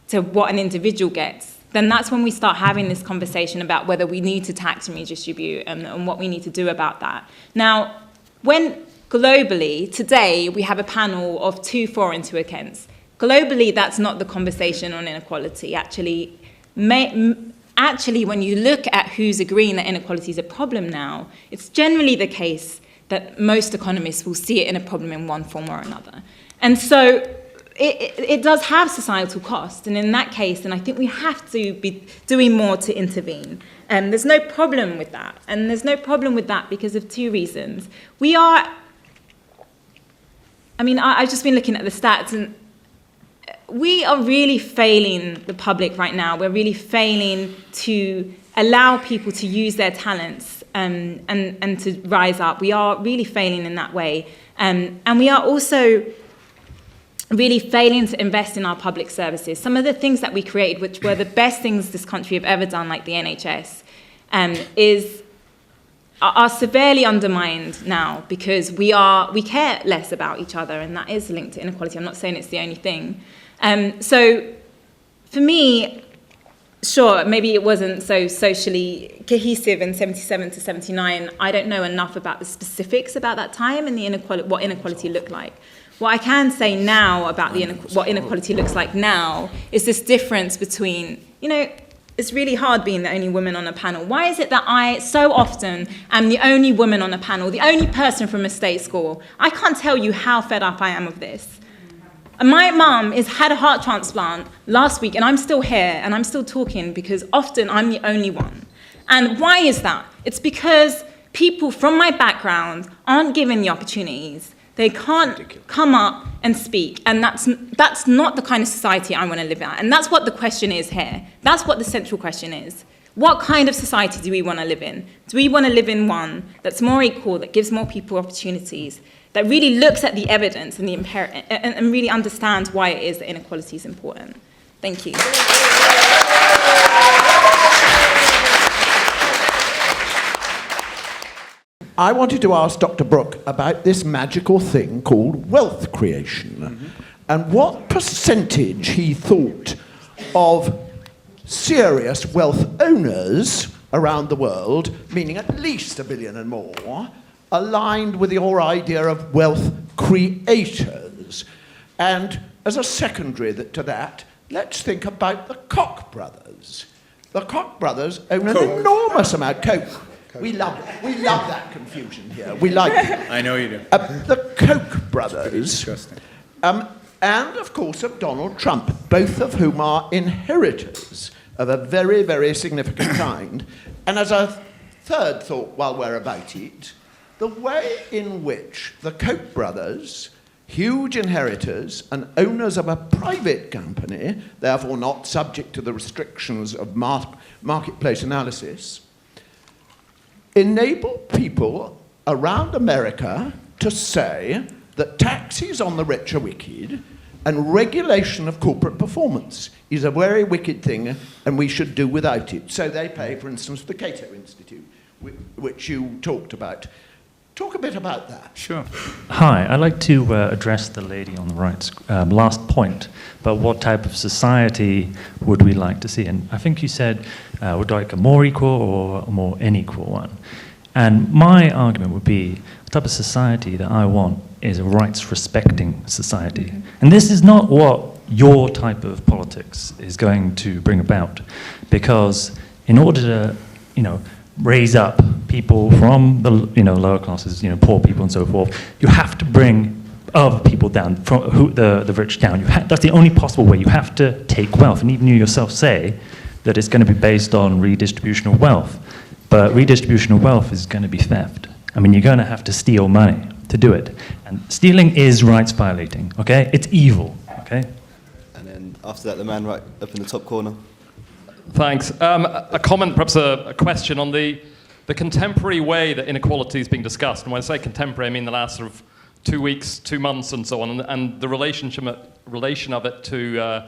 to what an individual gets, then that's when we start having this conversation about whether we need to tax and redistribute and what we need to do about that. Now, when globally, today, we have a panel of 2 for and 2 against, Globally, that's not the conversation on inequality. Actually, when you look at who's agreeing that inequality is a problem now, it's generally the case that most economists will see it in a problem in one form or another. And so it does have societal cost. And in that case, then I think we have to be doing more to intervene. There's no problem with that. And there's no problem with that because of two reasons. I've just been looking at the stats, and we are really failing the public right now. We're really failing to allow people to use their talents and to rise up. We are really failing in that way. And we are also really failing to invest in our public services. Some of the things that we created, which were the best things this country have ever done, like the NHS, are severely undermined now because we care less about each other, and that is linked to inequality. I'm not saying it's the only thing. So for me, sure, maybe it wasn't so socially cohesive in 77 to 79. I don't know enough about the specifics about that time and what inequality looked like. What I can say now about what inequality looks like now is this difference between, it's really hard being the only woman on a panel. Why is it that I so often am the only woman on a panel, the only person from a state school? I can't tell you how fed up I am of this. My mum has had a heart transplant last week, and I'm still here, and I'm still talking because often I'm the only one. And why is that? It's because people from my background aren't given the opportunities. They can't come up and speak, and that's not the kind of society I want to live in. And that's what the question is here. That's what the central question is. What kind of society do we want to live in? Do we want to live in one that's more equal, that gives more people opportunities, that really looks at the evidence and and really understands why it is that inequality is important? Thank you. I wanted to ask Dr. Brooke about this magical thing called wealth creation, and what percentage he thought of serious wealth owners around the world, meaning at least 1 billion and more, aligned with your idea of wealth creators. And as a secondary to that, let's think about the Koch brothers. The Koch brothers own an enormous amount. Coke. We love that confusion here. We like it. I know you do. The Koch brothers, and of course of Donald Trump, both of whom are inheritors of a very, very significant kind. And as a third thought while we're about it, the way in which the Koch brothers, huge inheritors and owners of a private company, therefore not subject to the restrictions of marketplace analysis, enable people around America to say that taxes on the rich are wicked and regulation of corporate performance is a very wicked thing and we should do without it. So they pay, for instance, the Cato Institute, which you talked about. Talk a bit about that. Sure. Hi, I'd like to address the lady on the right's last point about what type of society would we like to see. And I think you said would like a more equal or a more unequal one. And my argument would be the type of society that I want is a rights-respecting society. Mm-hmm. And this is not what your type of politics is going to bring about, because in order to, raise up people from the lower classes, poor people and so forth, you have to bring other people down, from the rich down. That's the only possible way. You have to take wealth, and even you yourself say that it's going to be based on redistribution of wealth. But redistribution of wealth is going to be theft. You're going to have to steal money to do it. And stealing is rights violating, okay? It's evil, okay? And then after that, the man right up in the top corner. Thanks. A comment, perhaps a question on the contemporary way that inequality is being discussed. And when I say contemporary, I mean the last sort of 2 weeks, 2 months and so on, and the relation of it to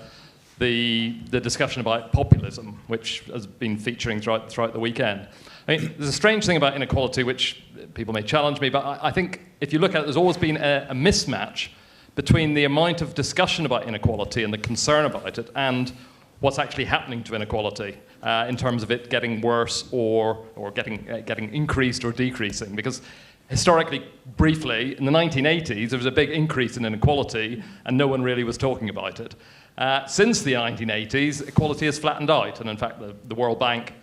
the discussion about populism, which has been featuring throughout the weekend. There's a strange thing about inequality, which people may challenge me, but I think if you look at it, there's always been a mismatch between the amount of discussion about inequality and the concern about it and what's actually happening to inequality in terms of it getting worse or getting increased or decreasing. Because historically, briefly, in the 1980s, there was a big increase in inequality and no one really was talking about it. Since the 1980s, equality has flattened out, and in fact, the World Bank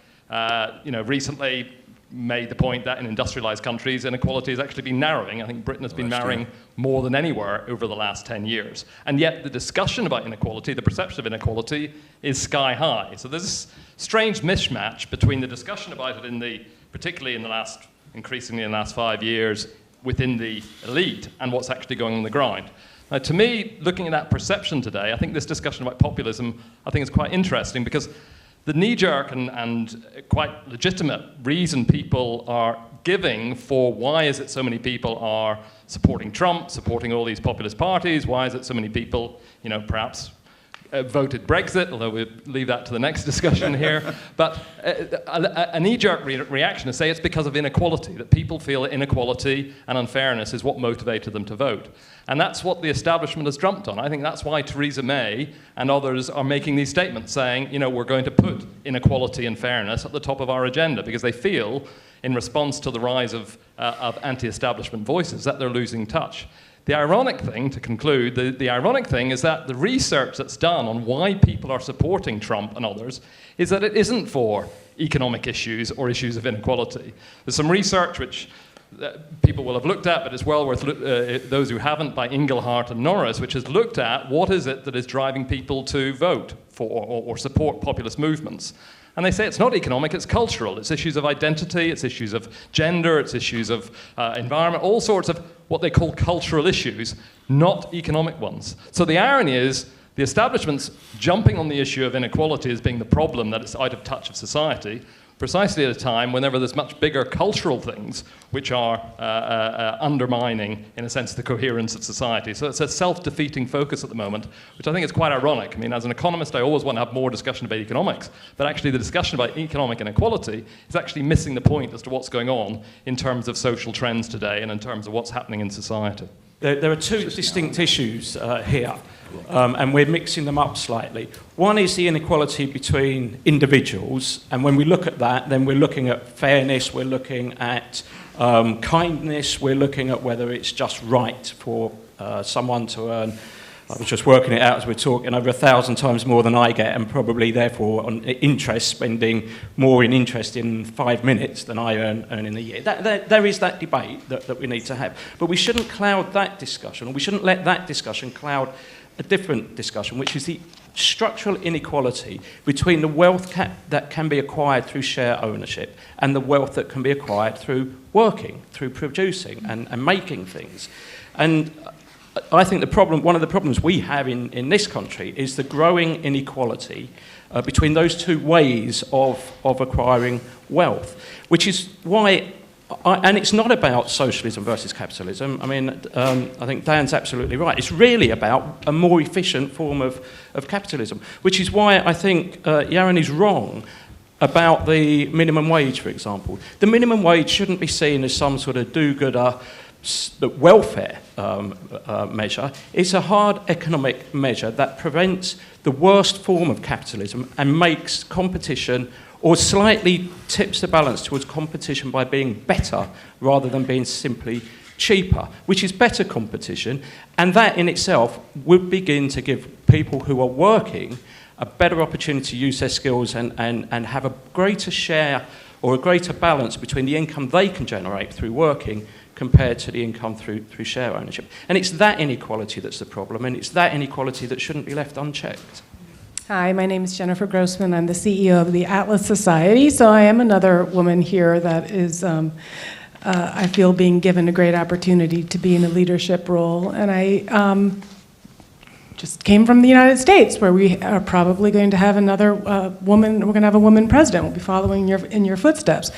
recently made the point that in industrialized countries, inequality has actually been narrowing. I think Britain has been narrowing more than anywhere over the last 10 years. And yet the discussion about inequality, the perception of inequality, is sky high. So there's this strange mismatch between the discussion about it particularly increasingly in the last 5 years within the elite and what's actually going on the ground. Now, to me, looking at that perception today, I think this discussion about populism, I think is quite interesting, because the knee-jerk and quite legitimate reason people are giving for why is it so many people are supporting Trump, supporting all these populist parties, why is it so many people, perhaps voted Brexit, although we'll leave that to the next discussion here. But a knee-jerk reaction is say it's because of inequality, that people feel that inequality and unfairness is what motivated them to vote. And that's what the establishment has jumped on. I think that's why Theresa May and others are making these statements saying, we're going to put inequality and fairness at the top of our agenda, because they feel, in response to the rise of anti-establishment voices, that they're losing touch. The ironic thing, to conclude, the ironic thing is that the research that's done on why people are supporting Trump and others is that it isn't for economic issues or issues of inequality. There's some research which people will have looked at, but it's well worth those who haven't, by Engelhardt and Norris, which has looked at what is it that is driving people to vote for or support populist movements. And they say it's not economic, it's cultural. It's issues of identity, it's issues of gender, it's issues of environment, all sorts of what they call cultural issues, not economic ones. So the irony is the establishment's jumping on the issue of inequality as being the problem that it's out of touch of society, precisely at a time whenever there's much bigger cultural things which are undermining, in a sense, the coherence of society. So it's a self-defeating focus at the moment, which I think is quite ironic. I mean, as an economist, I always want to have more discussion about economics, but actually the discussion about economic inequality is actually missing the point as to what's going on in terms of social trends today and in terms of what's happening in society. There are two distinct issues here, and we're mixing them up slightly. One is the inequality between individuals, and when we look at that, then we're looking at fairness, we're looking at kindness, we're looking at whether it's just right for someone to earn. I was just working it out as we're talking, over 1,000 times more than I get, and probably therefore on interest, spending more in interest in 5 minutes than I earn in a year. There is that debate that we need to have. But we shouldn't cloud that discussion, or we shouldn't let that discussion cloud a different discussion, which is the structural inequality between the wealth that can be acquired through share ownership and the wealth that can be acquired through working, through producing and making things. And I think one of the problems we have in this country is the growing inequality between those two ways of acquiring wealth, which is why, and it's not about socialism versus capitalism. I mean, I think Dan's absolutely right. It's really about a more efficient form of capitalism, which is why I think Yaron is wrong about the minimum wage, for example. The minimum wage shouldn't be seen as some sort of do-gooder welfare measure. It's a hard economic measure that prevents the worst form of capitalism and makes competition, or slightly tips the balance towards competition by being better rather than being simply cheaper, which is better competition, and that in itself would begin to give people who are working a better opportunity to use their skills and have a greater share or a greater balance between the income they can generate through working compared to the income through share ownership. And it's that inequality that's the problem, and it's that inequality that shouldn't be left unchecked. Hi, my name is Jennifer Grossman. I'm the CEO of the Atlas Society, so I am another woman here that is, I feel, being given a great opportunity to be in a leadership role. And I just came from the United States, where we are probably going to have another woman, we're going to have a woman president. We'll be following in your footsteps.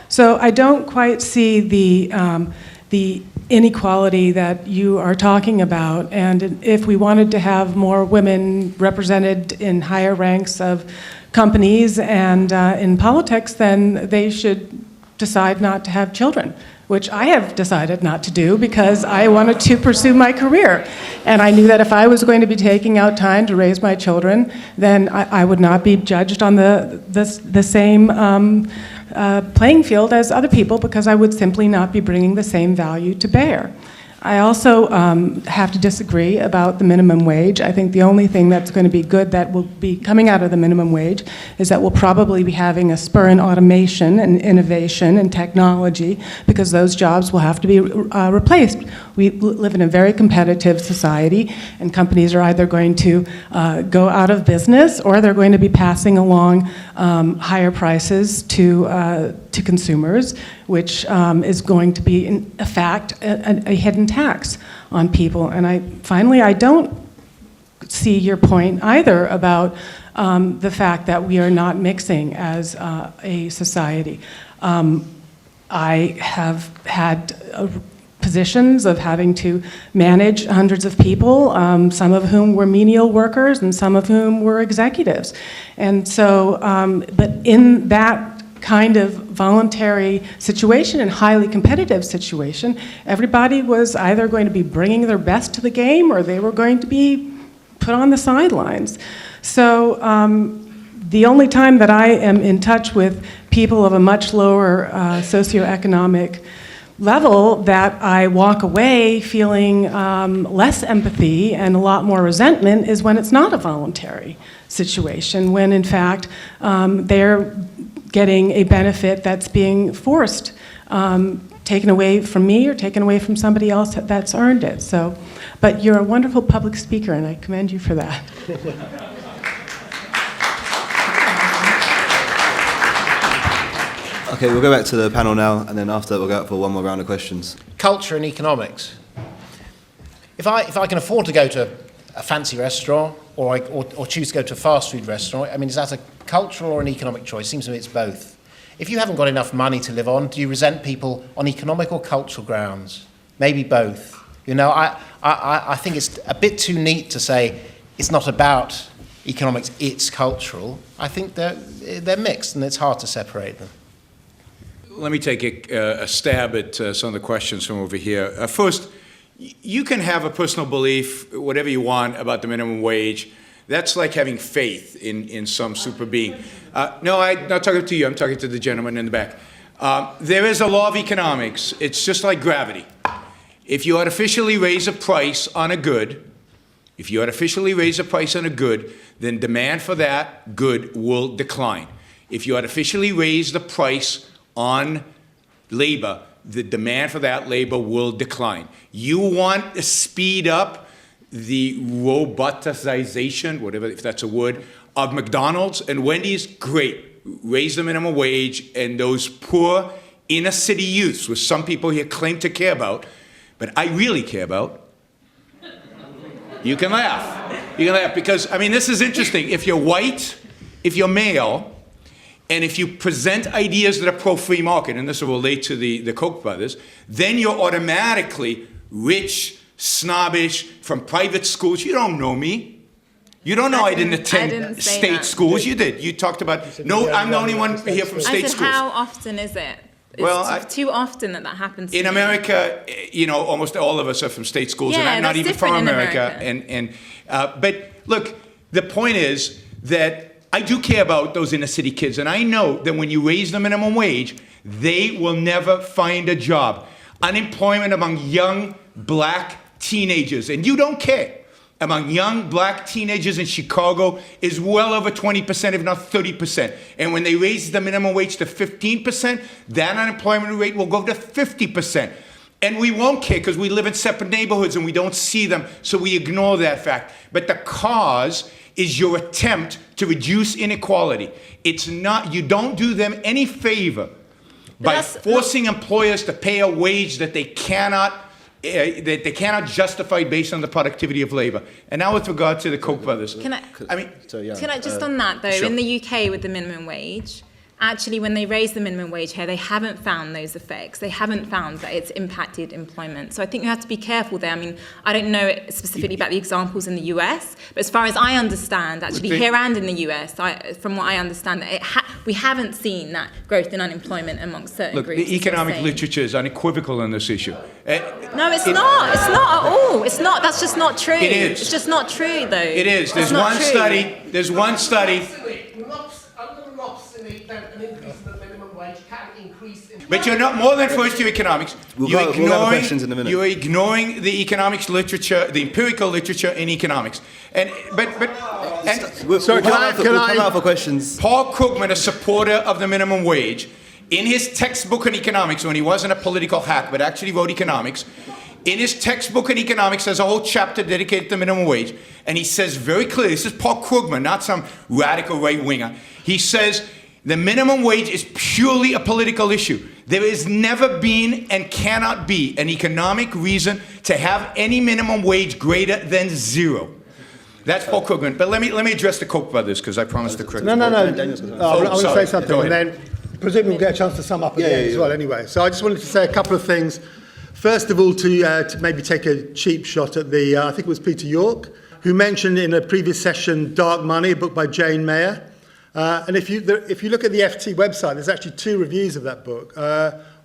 So I don't quite see the inequality that you are talking about, and if we wanted to have more women represented in higher ranks of companies and in politics, then they should decide not to have children, which I have decided not to do because I wanted to pursue my career. And I knew that if I was going to be taking out time to raise my children, then I would not be judged on the same playing field as other people because I would simply not be bringing the same value to bear. I also have to disagree about the minimum wage. I think the only thing that's going to be good that will be coming out of the minimum wage is that we'll probably be having a spur in automation and innovation and technology because those jobs will have to be replaced. We live in a very competitive society, and companies are either going to go out of business or they're going to be passing along higher prices to consumers, which is going to be, in fact, a hidden tax on people. And I don't see your point either about the fact that we are not mixing as a society. I have had positions of having to manage hundreds of people, some of whom were menial workers and some of whom were executives. And so, but in that kind of voluntary situation and highly competitive situation, everybody was either going to be bringing their best to the game or they were going to be put on the sidelines. So the only time that I am in touch with people of a much lower socioeconomic level that I walk away feeling less empathy and a lot more resentment is when it's not a voluntary situation, when in fact they're getting a benefit that's being forced, taken away from me or taken away from somebody else that's earned it. So, but you're a wonderful public speaker, and I commend you for that. Okay, we'll go back to the panel now, and then after that we'll go out for one more round of questions. Culture and economics. If I can afford to go to a fancy restaurant or choose to go to a fast food restaurant, I mean, is that a cultural or an economic choice? Seems to me it's both. If you haven't got enough money to live on, do you resent people on economic or cultural grounds? Maybe both. You know, I think it's a bit too neat to say it's not about economics, it's cultural. I think they're mixed and it's hard to separate them. Let me take a stab at some of the questions from over here. First, you can have a personal belief, whatever you want, about the minimum wage. That's like having faith in some super being. No, I'm not talking to you. I'm talking to the gentleman in the back. There is a law of economics. It's just like gravity. If you artificially raise a price on a good, then demand for that good will decline. If you artificially raise the price on labor, the demand for that labor will decline. You want to speed up the robotization, whatever, if that's a word, of McDonald's and Wendy's, great. Raise the minimum wage, and those poor inner city youths, which some people here claim to care about, but I really care about, you can laugh. You can laugh because, I mean, this is interesting. If you're white, if you're male, and if you present ideas that are pro-free market, and this will relate to the Koch brothers, then you're automatically rich, snobbish, from private schools. You don't know me. You don't know I didn't attend state schools. You did. You talked about, no, I'm the only one here from state schools. How often is it? It's too often that happens to in me. America, you know, almost all of us are from state schools, and I'm not even from America. But look, the point is that I do care about those inner city kids, and I know that when you raise the minimum wage, they will never find a job. Unemployment among young black teenagers, and you don't care, among young black teenagers in Chicago is well over 20%, if not 30%. And when they raise the minimum wage to 15%, that unemployment rate will go to 50%. And we won't care because we live in separate neighborhoods and we don't see them, so we ignore that fact. But the cause is your attempt to reduce inequality. It's not, you don't do them any favor by forcing employers to pay a wage that they cannot justify based on the productivity of labor. And now with regard to the Koch brothers. Can I just on that though, Sure. in the UK with the minimum wage, actually when they raise the minimum wage here, they haven't found those effects. They haven't found that it's impacted employment. So I think you have to be careful there. I mean, I don't know specifically about the examples in the US, but as far as I understand, actually here and in the US, from what I understand, we haven't seen that growth in unemployment amongst certain groups. The economic literature is unequivocal on this issue. No, it's not. It's not at all. It's not. That's just not true. It is. It's just not true, though. It is. There's not one true. study. There's one study. But you're not more than first year economics. We'll have questions in a minute. You're ignoring the economics literature, the empirical literature in economics. We'll come out for questions. Paul Krugman, a supporter of the minimum wage, in his textbook in economics, when he wasn't a political hack but actually wrote economics, in his textbook in economics, there's a whole chapter dedicated to minimum wage, and he says very clearly, this is Paul Krugman, not some radical right-winger, he says the minimum wage is purely a political issue. There has never been and cannot be an economic reason to have any minimum wage greater than 0. That's Paul Krugman. But let me address the Koch brothers, because I promised to correct No. I want to say something, Go and ahead. then presumably we'll get a chance to sum up at the end as well anyway. So I just wanted to say a couple of things. First of all, to maybe take a cheap shot at the, I think it was Peter York, who mentioned in a previous session Dark Money, a book by Jane Mayer. And if you look at the FT website, there's actually 2 reviews of that book.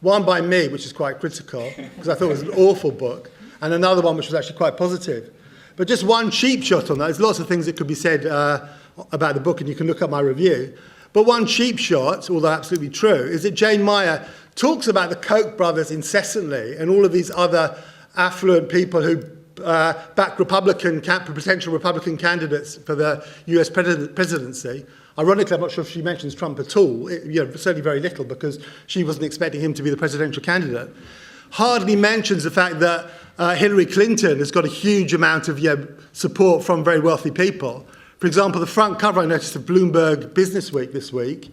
One by me, which is quite critical, because I thought it was an awful book, and another one which was actually quite positive. But just one cheap shot on that. There's lots of things that could be said about the book, and you can look up my review. But one cheap shot, although absolutely true, is that Jane Mayer talks about the Koch brothers incessantly and all of these other affluent people who back potential Republican candidates for the US presidency. Ironically, I'm not sure if she mentions Trump at all, certainly very little, because she wasn't expecting him to be the presidential candidate. Hardly mentions the fact that Hillary Clinton has got a huge amount of support from very wealthy people. For example, the front cover I noticed of Bloomberg Business Week this week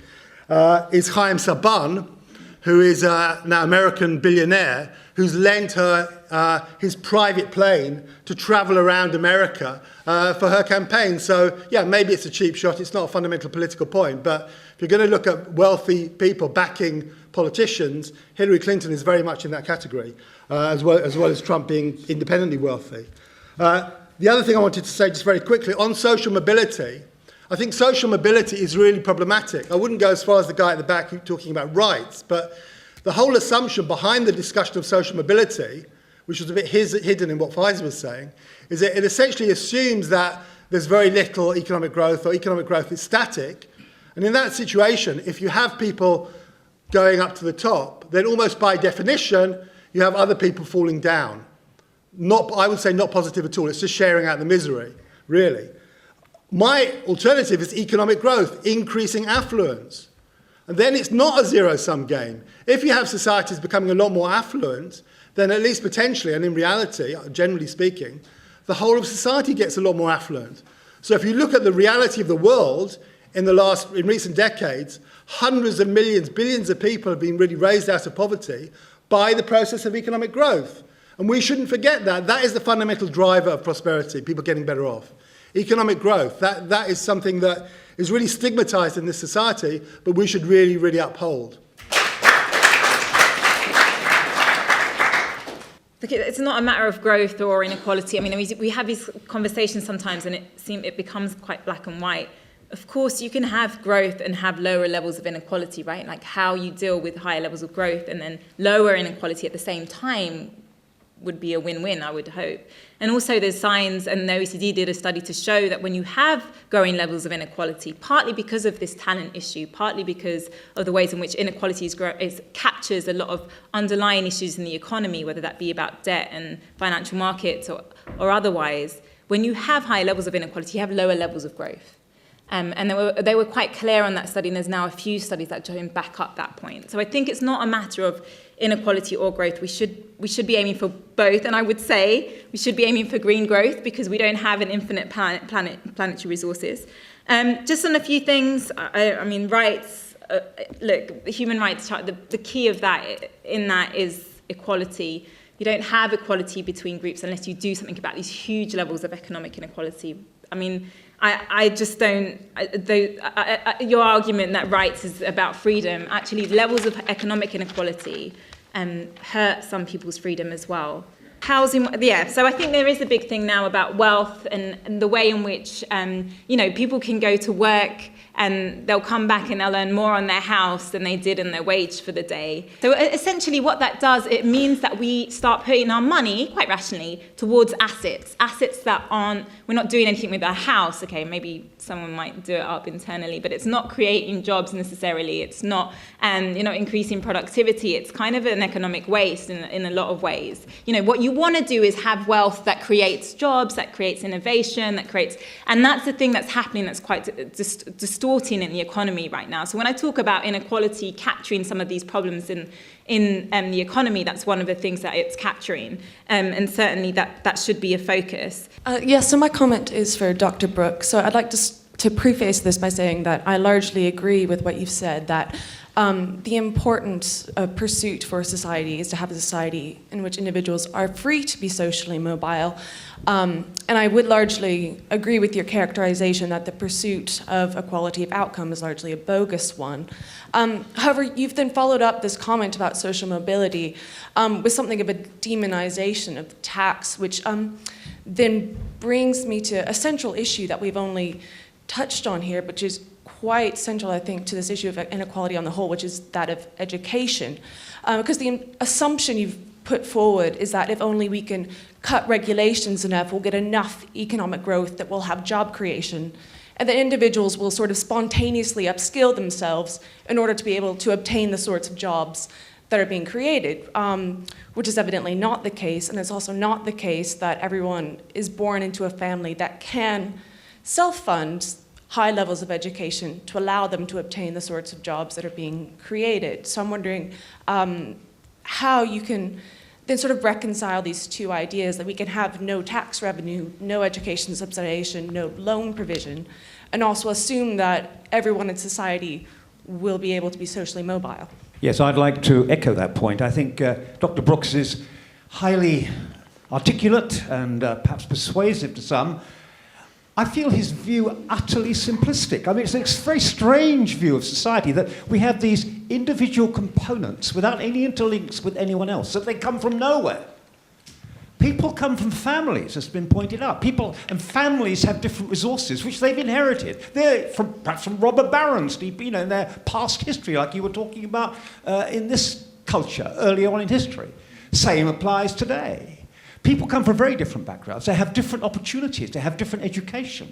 is Chaim Saban, who is now an American billionaire, who's lent her his private plane to travel around America for her campaign. So, yeah, maybe it's a cheap shot. It's not a fundamental political point. But if you're going to look at wealthy people backing politicians, Hillary Clinton is very much in that category, as well as Trump being independently wealthy. The other thing I wanted to say just very quickly, on social mobility, I think social mobility is really problematic. I wouldn't go as far as the guy at the back talking about rights, but the whole assumption behind the discussion of social mobility, which was a bit hidden in what Pfizer was saying, is that it essentially assumes that there's very little economic growth, or economic growth is static. And in that situation, if you have people going up to the top, then almost by definition, you have other people falling down. I would say not positive at all. It's just sharing out the misery, really. My alternative is economic growth, increasing affluence. And then it's not a zero-sum game. If you have societies becoming a lot more affluent, then at least potentially, and in reality, generally speaking, the whole of society gets a lot more affluent. So if you look at the reality of the world in recent decades, hundreds of millions, billions of people have been really raised out of poverty by the process of economic growth. And we shouldn't forget that. That is the fundamental driver of prosperity, people getting better off. Economic growth, that is something that is really stigmatized in this society, but we should really, really uphold. Look, it's not a matter of growth or inequality. I mean, we have these conversations sometimes, and it becomes quite black and white. Of course, you can have growth and have lower levels of inequality, right? Like how you deal with higher levels of growth and then lower inequality at the same time would be a win-win, I would hope. And also there's signs, and the OECD did a study to show that when you have growing levels of inequality, partly because of this talent issue, partly because of the ways in which inequality captures a lot of underlying issues in the economy, whether that be about debt and financial markets or otherwise, when you have higher levels of inequality, you have lower levels of growth. And they were quite clear on that study, and there's now a few studies that try and back up that point. So I think it's not a matter of inequality or growth. We should be aiming for both, and I would say we should be aiming for green growth because we don't have an infinite planetary resources. Just on a few things, I mean, rights. Look, the human rights chart. The key of that is equality. You don't have equality between groups unless you do something about these huge levels of economic inequality. I mean, I just don't, your argument that rights is about freedom, actually levels of economic inequality hurt some people's freedom as well. Housing, yeah, so I think there is a big thing now about wealth and the way in which, people can go to work and they'll come back and they'll earn more on their house than they did in their wage for the day. So essentially what that does, it means that we start putting our money, quite rationally, towards assets that we're not doing anything with our house. Okay, maybe someone might do it up internally, but it's not creating jobs necessarily. It's not, increasing productivity. It's kind of an economic waste in a lot of ways. What you want to do is have wealth that creates jobs, that creates innovation, and that's the thing that's happening that's quite distorting in the economy right now. So when I talk about inequality capturing some of these problems in the economy, that's one of the things that it's capturing, and certainly that should be a focus. So my comment is for Dr. Brooke. So I'd like to preface this by saying that I largely agree with what you've said, that the important pursuit for society is to have a society in which individuals are free to be socially mobile. And I would largely agree with your characterization that the pursuit of equality of outcome is largely a bogus one. However, you've then followed up this comment about social mobility with something of a demonization of the tax, which then brings me to a central issue that we've only touched on here, which is quite central, I think, to this issue of inequality on the whole, which is that of education. Because the assumption you've put forward is that if only we can cut regulations enough, we'll get enough economic growth that we'll have job creation, and that individuals will sort of spontaneously upskill themselves in order to be able to obtain the sorts of jobs that are being created, which is evidently not the case, and it's also not the case that everyone is born into a family that can self-fund high levels of education to allow them to obtain the sorts of jobs that are being created. So I'm wondering how you can then sort of reconcile these two ideas, that we can have no tax revenue, no education subsidization, no loan provision, and also assume that everyone in society will be able to be socially mobile. Yes, I'd like to echo that point. I think Dr. Brooks is highly articulate and perhaps persuasive to some. I feel his view utterly simplistic. I mean, it's a very strange view of society that we have these individual components without any interlinks with anyone else, that they come from nowhere. People come from families, as has been pointed out. People and families have different resources, which they've inherited. They're perhaps from robber barons, in their past history, like you were talking about in this culture earlier on in history. Same applies today. People come from very different backgrounds. They have different opportunities. They have different education.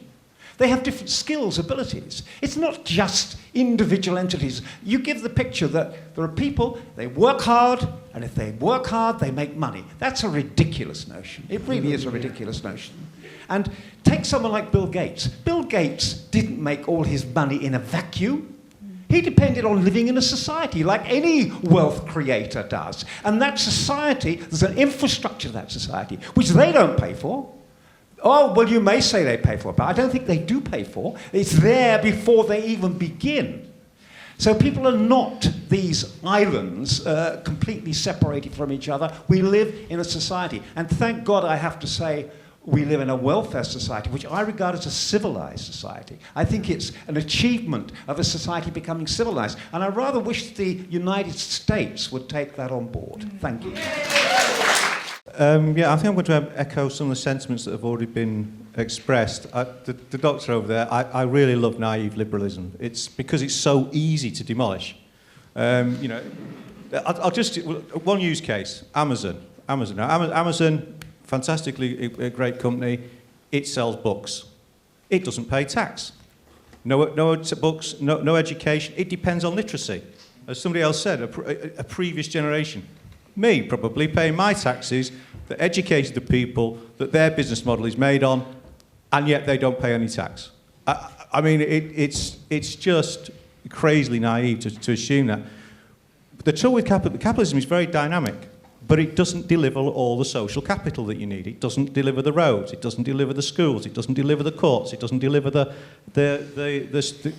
They have different skills, abilities. It's not just individual entities. You give the picture that there are people, they work hard, and if they work hard, they make money. That's a ridiculous notion. It really is a ridiculous notion. And take someone like Bill Gates. Bill Gates didn't make all his money in a vacuum. He depended on living in a society like any wealth creator does. And that society, there's an infrastructure to that society, which they don't pay for. Oh, well, you may say they pay for it, but I don't think they do pay for. It's there before they even begin. So people are not these islands completely separated from each other. We live in a society. And thank God, I have to say, we live in a welfare society, which I regard as a civilized society. I think it's an achievement of a society becoming civilized. And I rather wish the United States would take that on board. Thank you. I think I'm going to echo some of the sentiments that have already been expressed. The doctor over there, I really love naive liberalism. It's because it's so easy to demolish. I'll just, one use case, Amazon. Amazon, fantastically a great company, it sells books. It doesn't pay tax. No books, no education. It depends on literacy. As somebody else said, a previous generation. Me probably paying my taxes that educated the people that their business model is made on, and yet they don't pay any tax. I mean, it's just crazily naive to assume that. The trouble with capitalism is very dynamic, but it doesn't deliver all the social capital that you need. It doesn't deliver the roads, it doesn't deliver the schools, it doesn't deliver the courts, it doesn't deliver the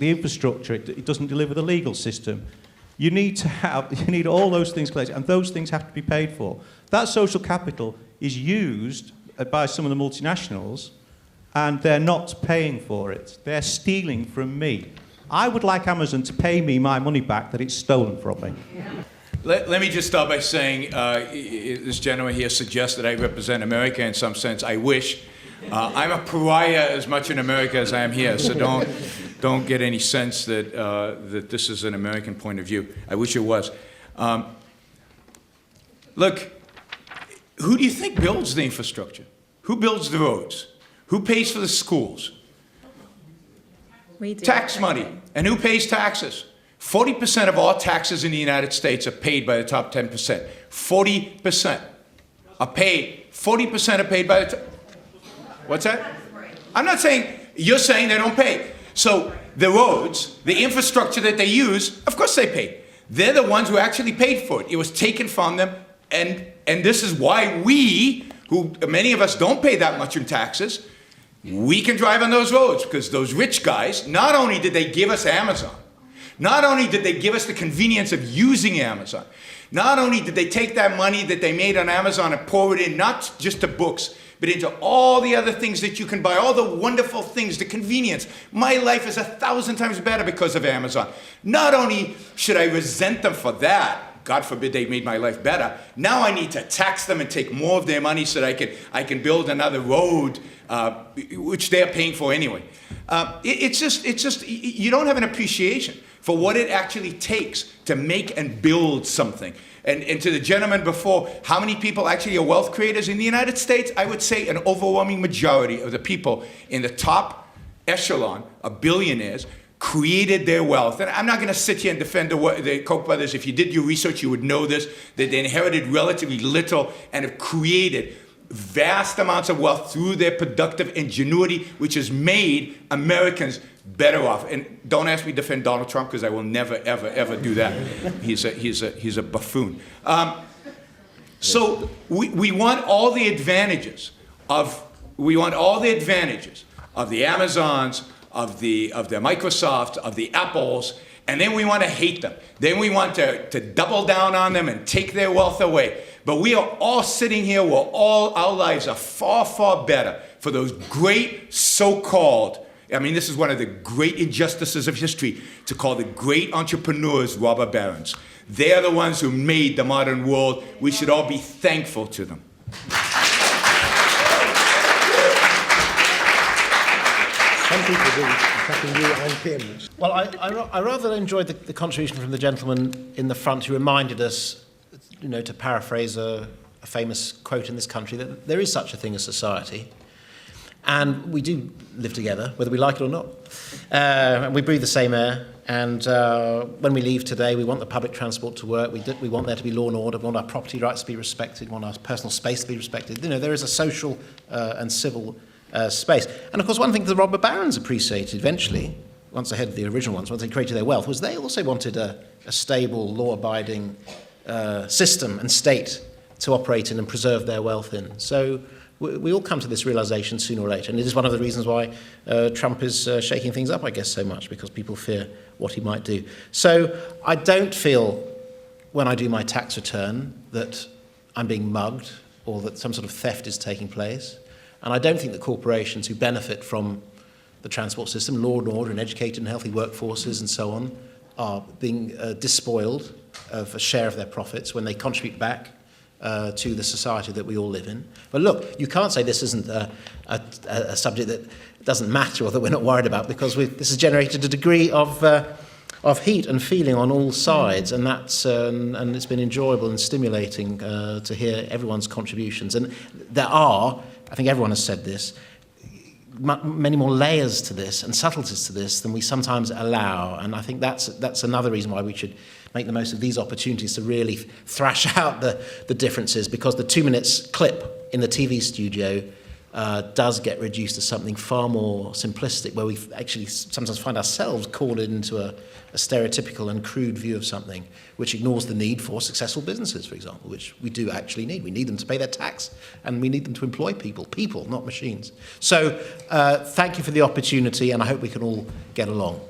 infrastructure, it doesn't deliver the legal system. You need all those things collected, and those things have to be paid for. That social capital is used by some of the multinationals and they're not paying for it. They're stealing from me. I would like Amazon to pay me my money back that it's stolen from me. Let me just start by saying this gentleman here suggests that I represent America in some sense. I wish. I'm a pariah as much in America as I am here, so don't get any sense that, that this is an American point of view. I wish it was. Look, who do you think builds the infrastructure? Who builds the roads? Who pays for the schools? We do. Tax money. And who pays taxes? 40% of all taxes in the United States are paid by the top 10%. 40% are paid. 40% are paid by the What's that? I'm not saying, you're saying they don't pay. So the roads, the infrastructure that they use, of course they pay. They're the ones who actually paid for it. It was taken from them, and this is why we, who many of us don't pay that much in taxes, we can drive on those roads, because those rich guys, not only did they give us Amazon, not only did they give us the convenience of using Amazon, not only did they take that money that they made on Amazon and pour it in, not just to books, but into all the other things that you can buy, all the wonderful things, the convenience. My life is 1,000 times better because of Amazon. Not only should I resent them for that, God forbid they made my life better, now I need to tax them and take more of their money so that I can build another road, which they're paying for anyway. It's just, you don't have an appreciation for what it actually takes to make and build something. And to the gentleman before, how many people actually are wealth creators in the United States? I would say an overwhelming majority of the people in the top echelon of billionaires created their wealth. And I'm not going to sit here and defend the Koch brothers. If you did your research, you would know this, that they inherited relatively little and have created vast amounts of wealth through their productive ingenuity, which has made Americans better off. And don't ask me to defend Donald Trump, because I will never, ever, ever do that. He's a buffoon. So we want all the advantages of the Amazons, of the Microsofts, of the Apples, and then we want to hate them. Then we want to double down on them and take their wealth away. But we are all sitting here where our lives are far, far better for those great so-called, I mean, this is one of the great injustices of history, to call the great entrepreneurs robber barons. They are the ones who made the modern world. We should all be thankful to them. Some people do, attacking you and him. Well, I rather enjoyed the contribution from the gentleman in the front who reminded us, to paraphrase a famous quote in this country, that there is such a thing as society. And we do live together, whether we like it or not. And we breathe the same air. And when we leave today, we want the public transport to work. We want there to be law and order. We want our property rights to be respected. We want our personal space to be respected. There is a social and civil space. And of course, one thing the robber barons appreciated eventually, once ahead of the original ones, once they created their wealth, was they also wanted a stable, law-abiding system and state to operate in and preserve their wealth in. So we all come to this realization sooner or later, and it is one of the reasons why Trump is shaking things up, I guess, so much, because people fear what he might do. So I don't feel, when I do my tax return, that I'm being mugged or that some sort of theft is taking place. And I don't think that corporations who benefit from the transport system, law and order, and educated and healthy workforces and so on, are being despoiled of a share of their profits when they contribute back to the society that we all live in. But look, you can't say this isn't a subject that doesn't matter or that we're not worried about, because this has generated a degree of heat and feeling on all sides, and that's and it's been enjoyable and stimulating to hear everyone's contributions. And there are, I think everyone has said this, many more layers to this and subtleties to this than we sometimes allow, and I think that's another reason why we should make the most of these opportunities to really thrash out the differences, because the 2 minutes clip in the TV studio does get reduced to something far more simplistic, where we actually sometimes find ourselves caught into a stereotypical and crude view of something, which ignores the need for successful businesses, for example, which we do actually need. We need them to pay their tax, and we need them to employ people, not machines. So thank you for the opportunity, and I hope we can all get along.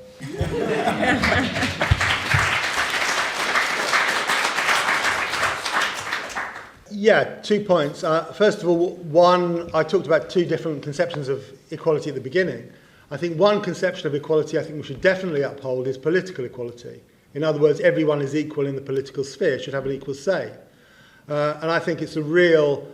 Yeah, 2 points. First of all, one, I talked about two different conceptions of equality at the beginning. I think one conception of equality I think we should definitely uphold is political equality. In other words, everyone is equal in the political sphere, should have an equal say. And I think it's a real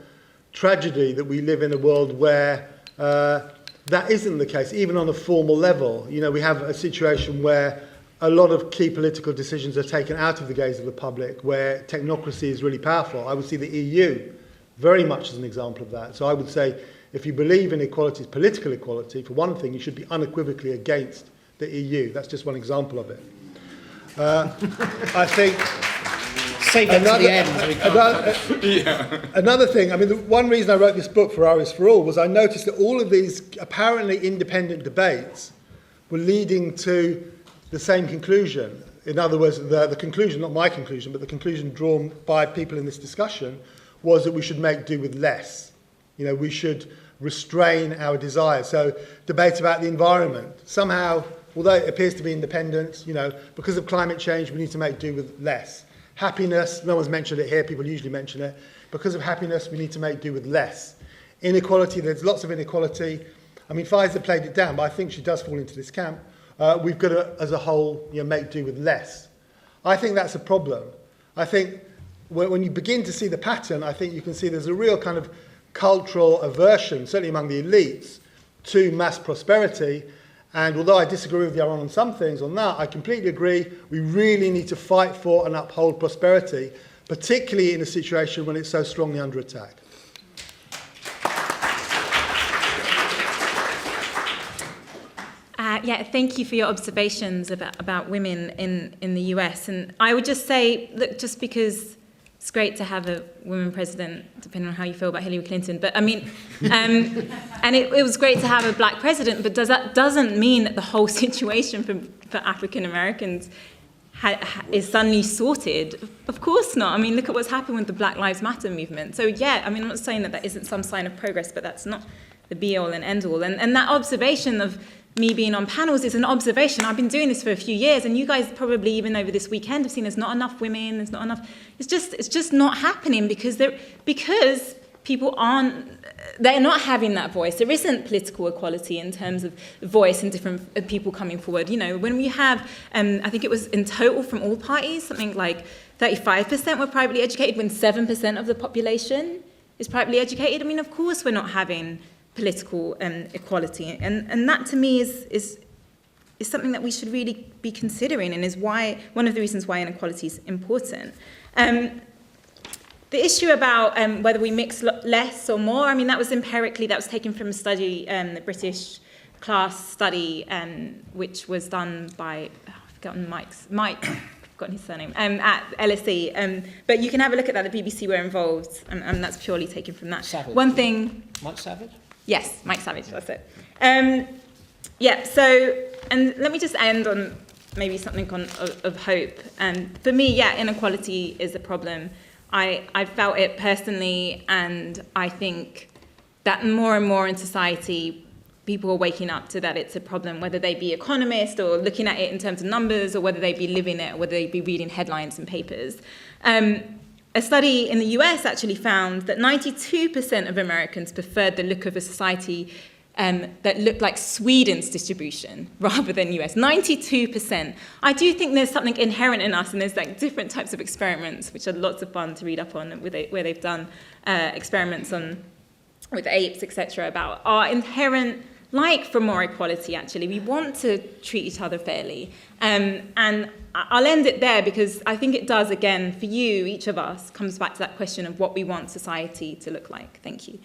tragedy that we live in a world where that isn't the case, even on a formal level. You know, we have a situation where a lot of key political decisions are taken out of the gaze of the public, where technocracy is really powerful. I would see the EU very much as an example of that. So I would say, if you believe in equality, political equality, for one thing, you should be unequivocally against the EU. That's just one example of it. I think... Save it to the end. Another thing, I mean, the one reason I wrote this book, Ferraris for All, was I noticed that all of these apparently independent debates were leading to the same conclusion. In other words, the conclusion, not my conclusion, but the conclusion drawn by people in this discussion was that we should make do with less. You know, we should restrain our desires. So debate about the environment. Somehow, although it appears to be independent, you know, because of climate change, we need to make do with less. Happiness, no one's mentioned it here, people usually mention it. Because of happiness, we need to make do with less. Inequality, there's lots of inequality. I mean, Faiza played it down, but I think she does fall into this camp. We've got to, as a whole, you know, make do with less. I think that's a problem. I think when you begin to see the pattern, I think you can see there's a real kind of cultural aversion, certainly among the elites, to mass prosperity. And although I disagree with Yaron on some things on that, I completely agree we really need to fight for and uphold prosperity, particularly in a situation when it's so strongly under attack. Yeah, thank you for your observations about women in the US. And I would just say, look, just because it's great to have a woman president, depending on how you feel about Hillary Clinton, but I mean, and it was great to have a black president, but that doesn't mean that the whole situation for African Americans is suddenly sorted. Of course not. I mean, look at what's happened with the Black Lives Matter movement. So yeah, I mean, I'm not saying that isn't some sign of progress, but that's not the be-all and end-all. And that observation of me being on panels is an observation. I've been doing this for a few years, and you guys probably even over this weekend have seen there's not enough women, there's not enough. It's just not happening because people they're not having that voice. There isn't political equality in terms of voice and different people coming forward. You know, when we have, I think it was in total from all parties, something like 35% were privately educated, when 7% of the population is privately educated. I mean, of course we're not having political equality, and that to me is something that we should really be considering, and is why one of the reasons why inequality is important. The issue about whether we mix less or more, I mean, that was taken from a study, the British class study, which was done by I've forgotten his surname, at LSE. But you can have a look at that. The BBC were involved, and that's purely taken from that. Savage. One thing. Mike Savage? Yes, Mike Savage, that's it. And let me just end on maybe something of hope. For me, yeah, inequality is a problem. I felt it personally, and I think that more and more in society, people are waking up to that it's a problem, whether they be economists or looking at it in terms of numbers, or whether they be living it, or whether they be reading headlines and papers. A study in the US actually found that 92% of Americans preferred the look of a society that looked like Sweden's distribution rather than US. 92%. I do think there's something inherent in us, and there's like different types of experiments, which are lots of fun to read up on, where they've done experiments with apes, etc., about our inherent like for more equality, actually. We want to treat each other fairly. And I'll end it there, because I think it does, again, for you, each of us, comes back to that question of what we want society to look like. Thank you.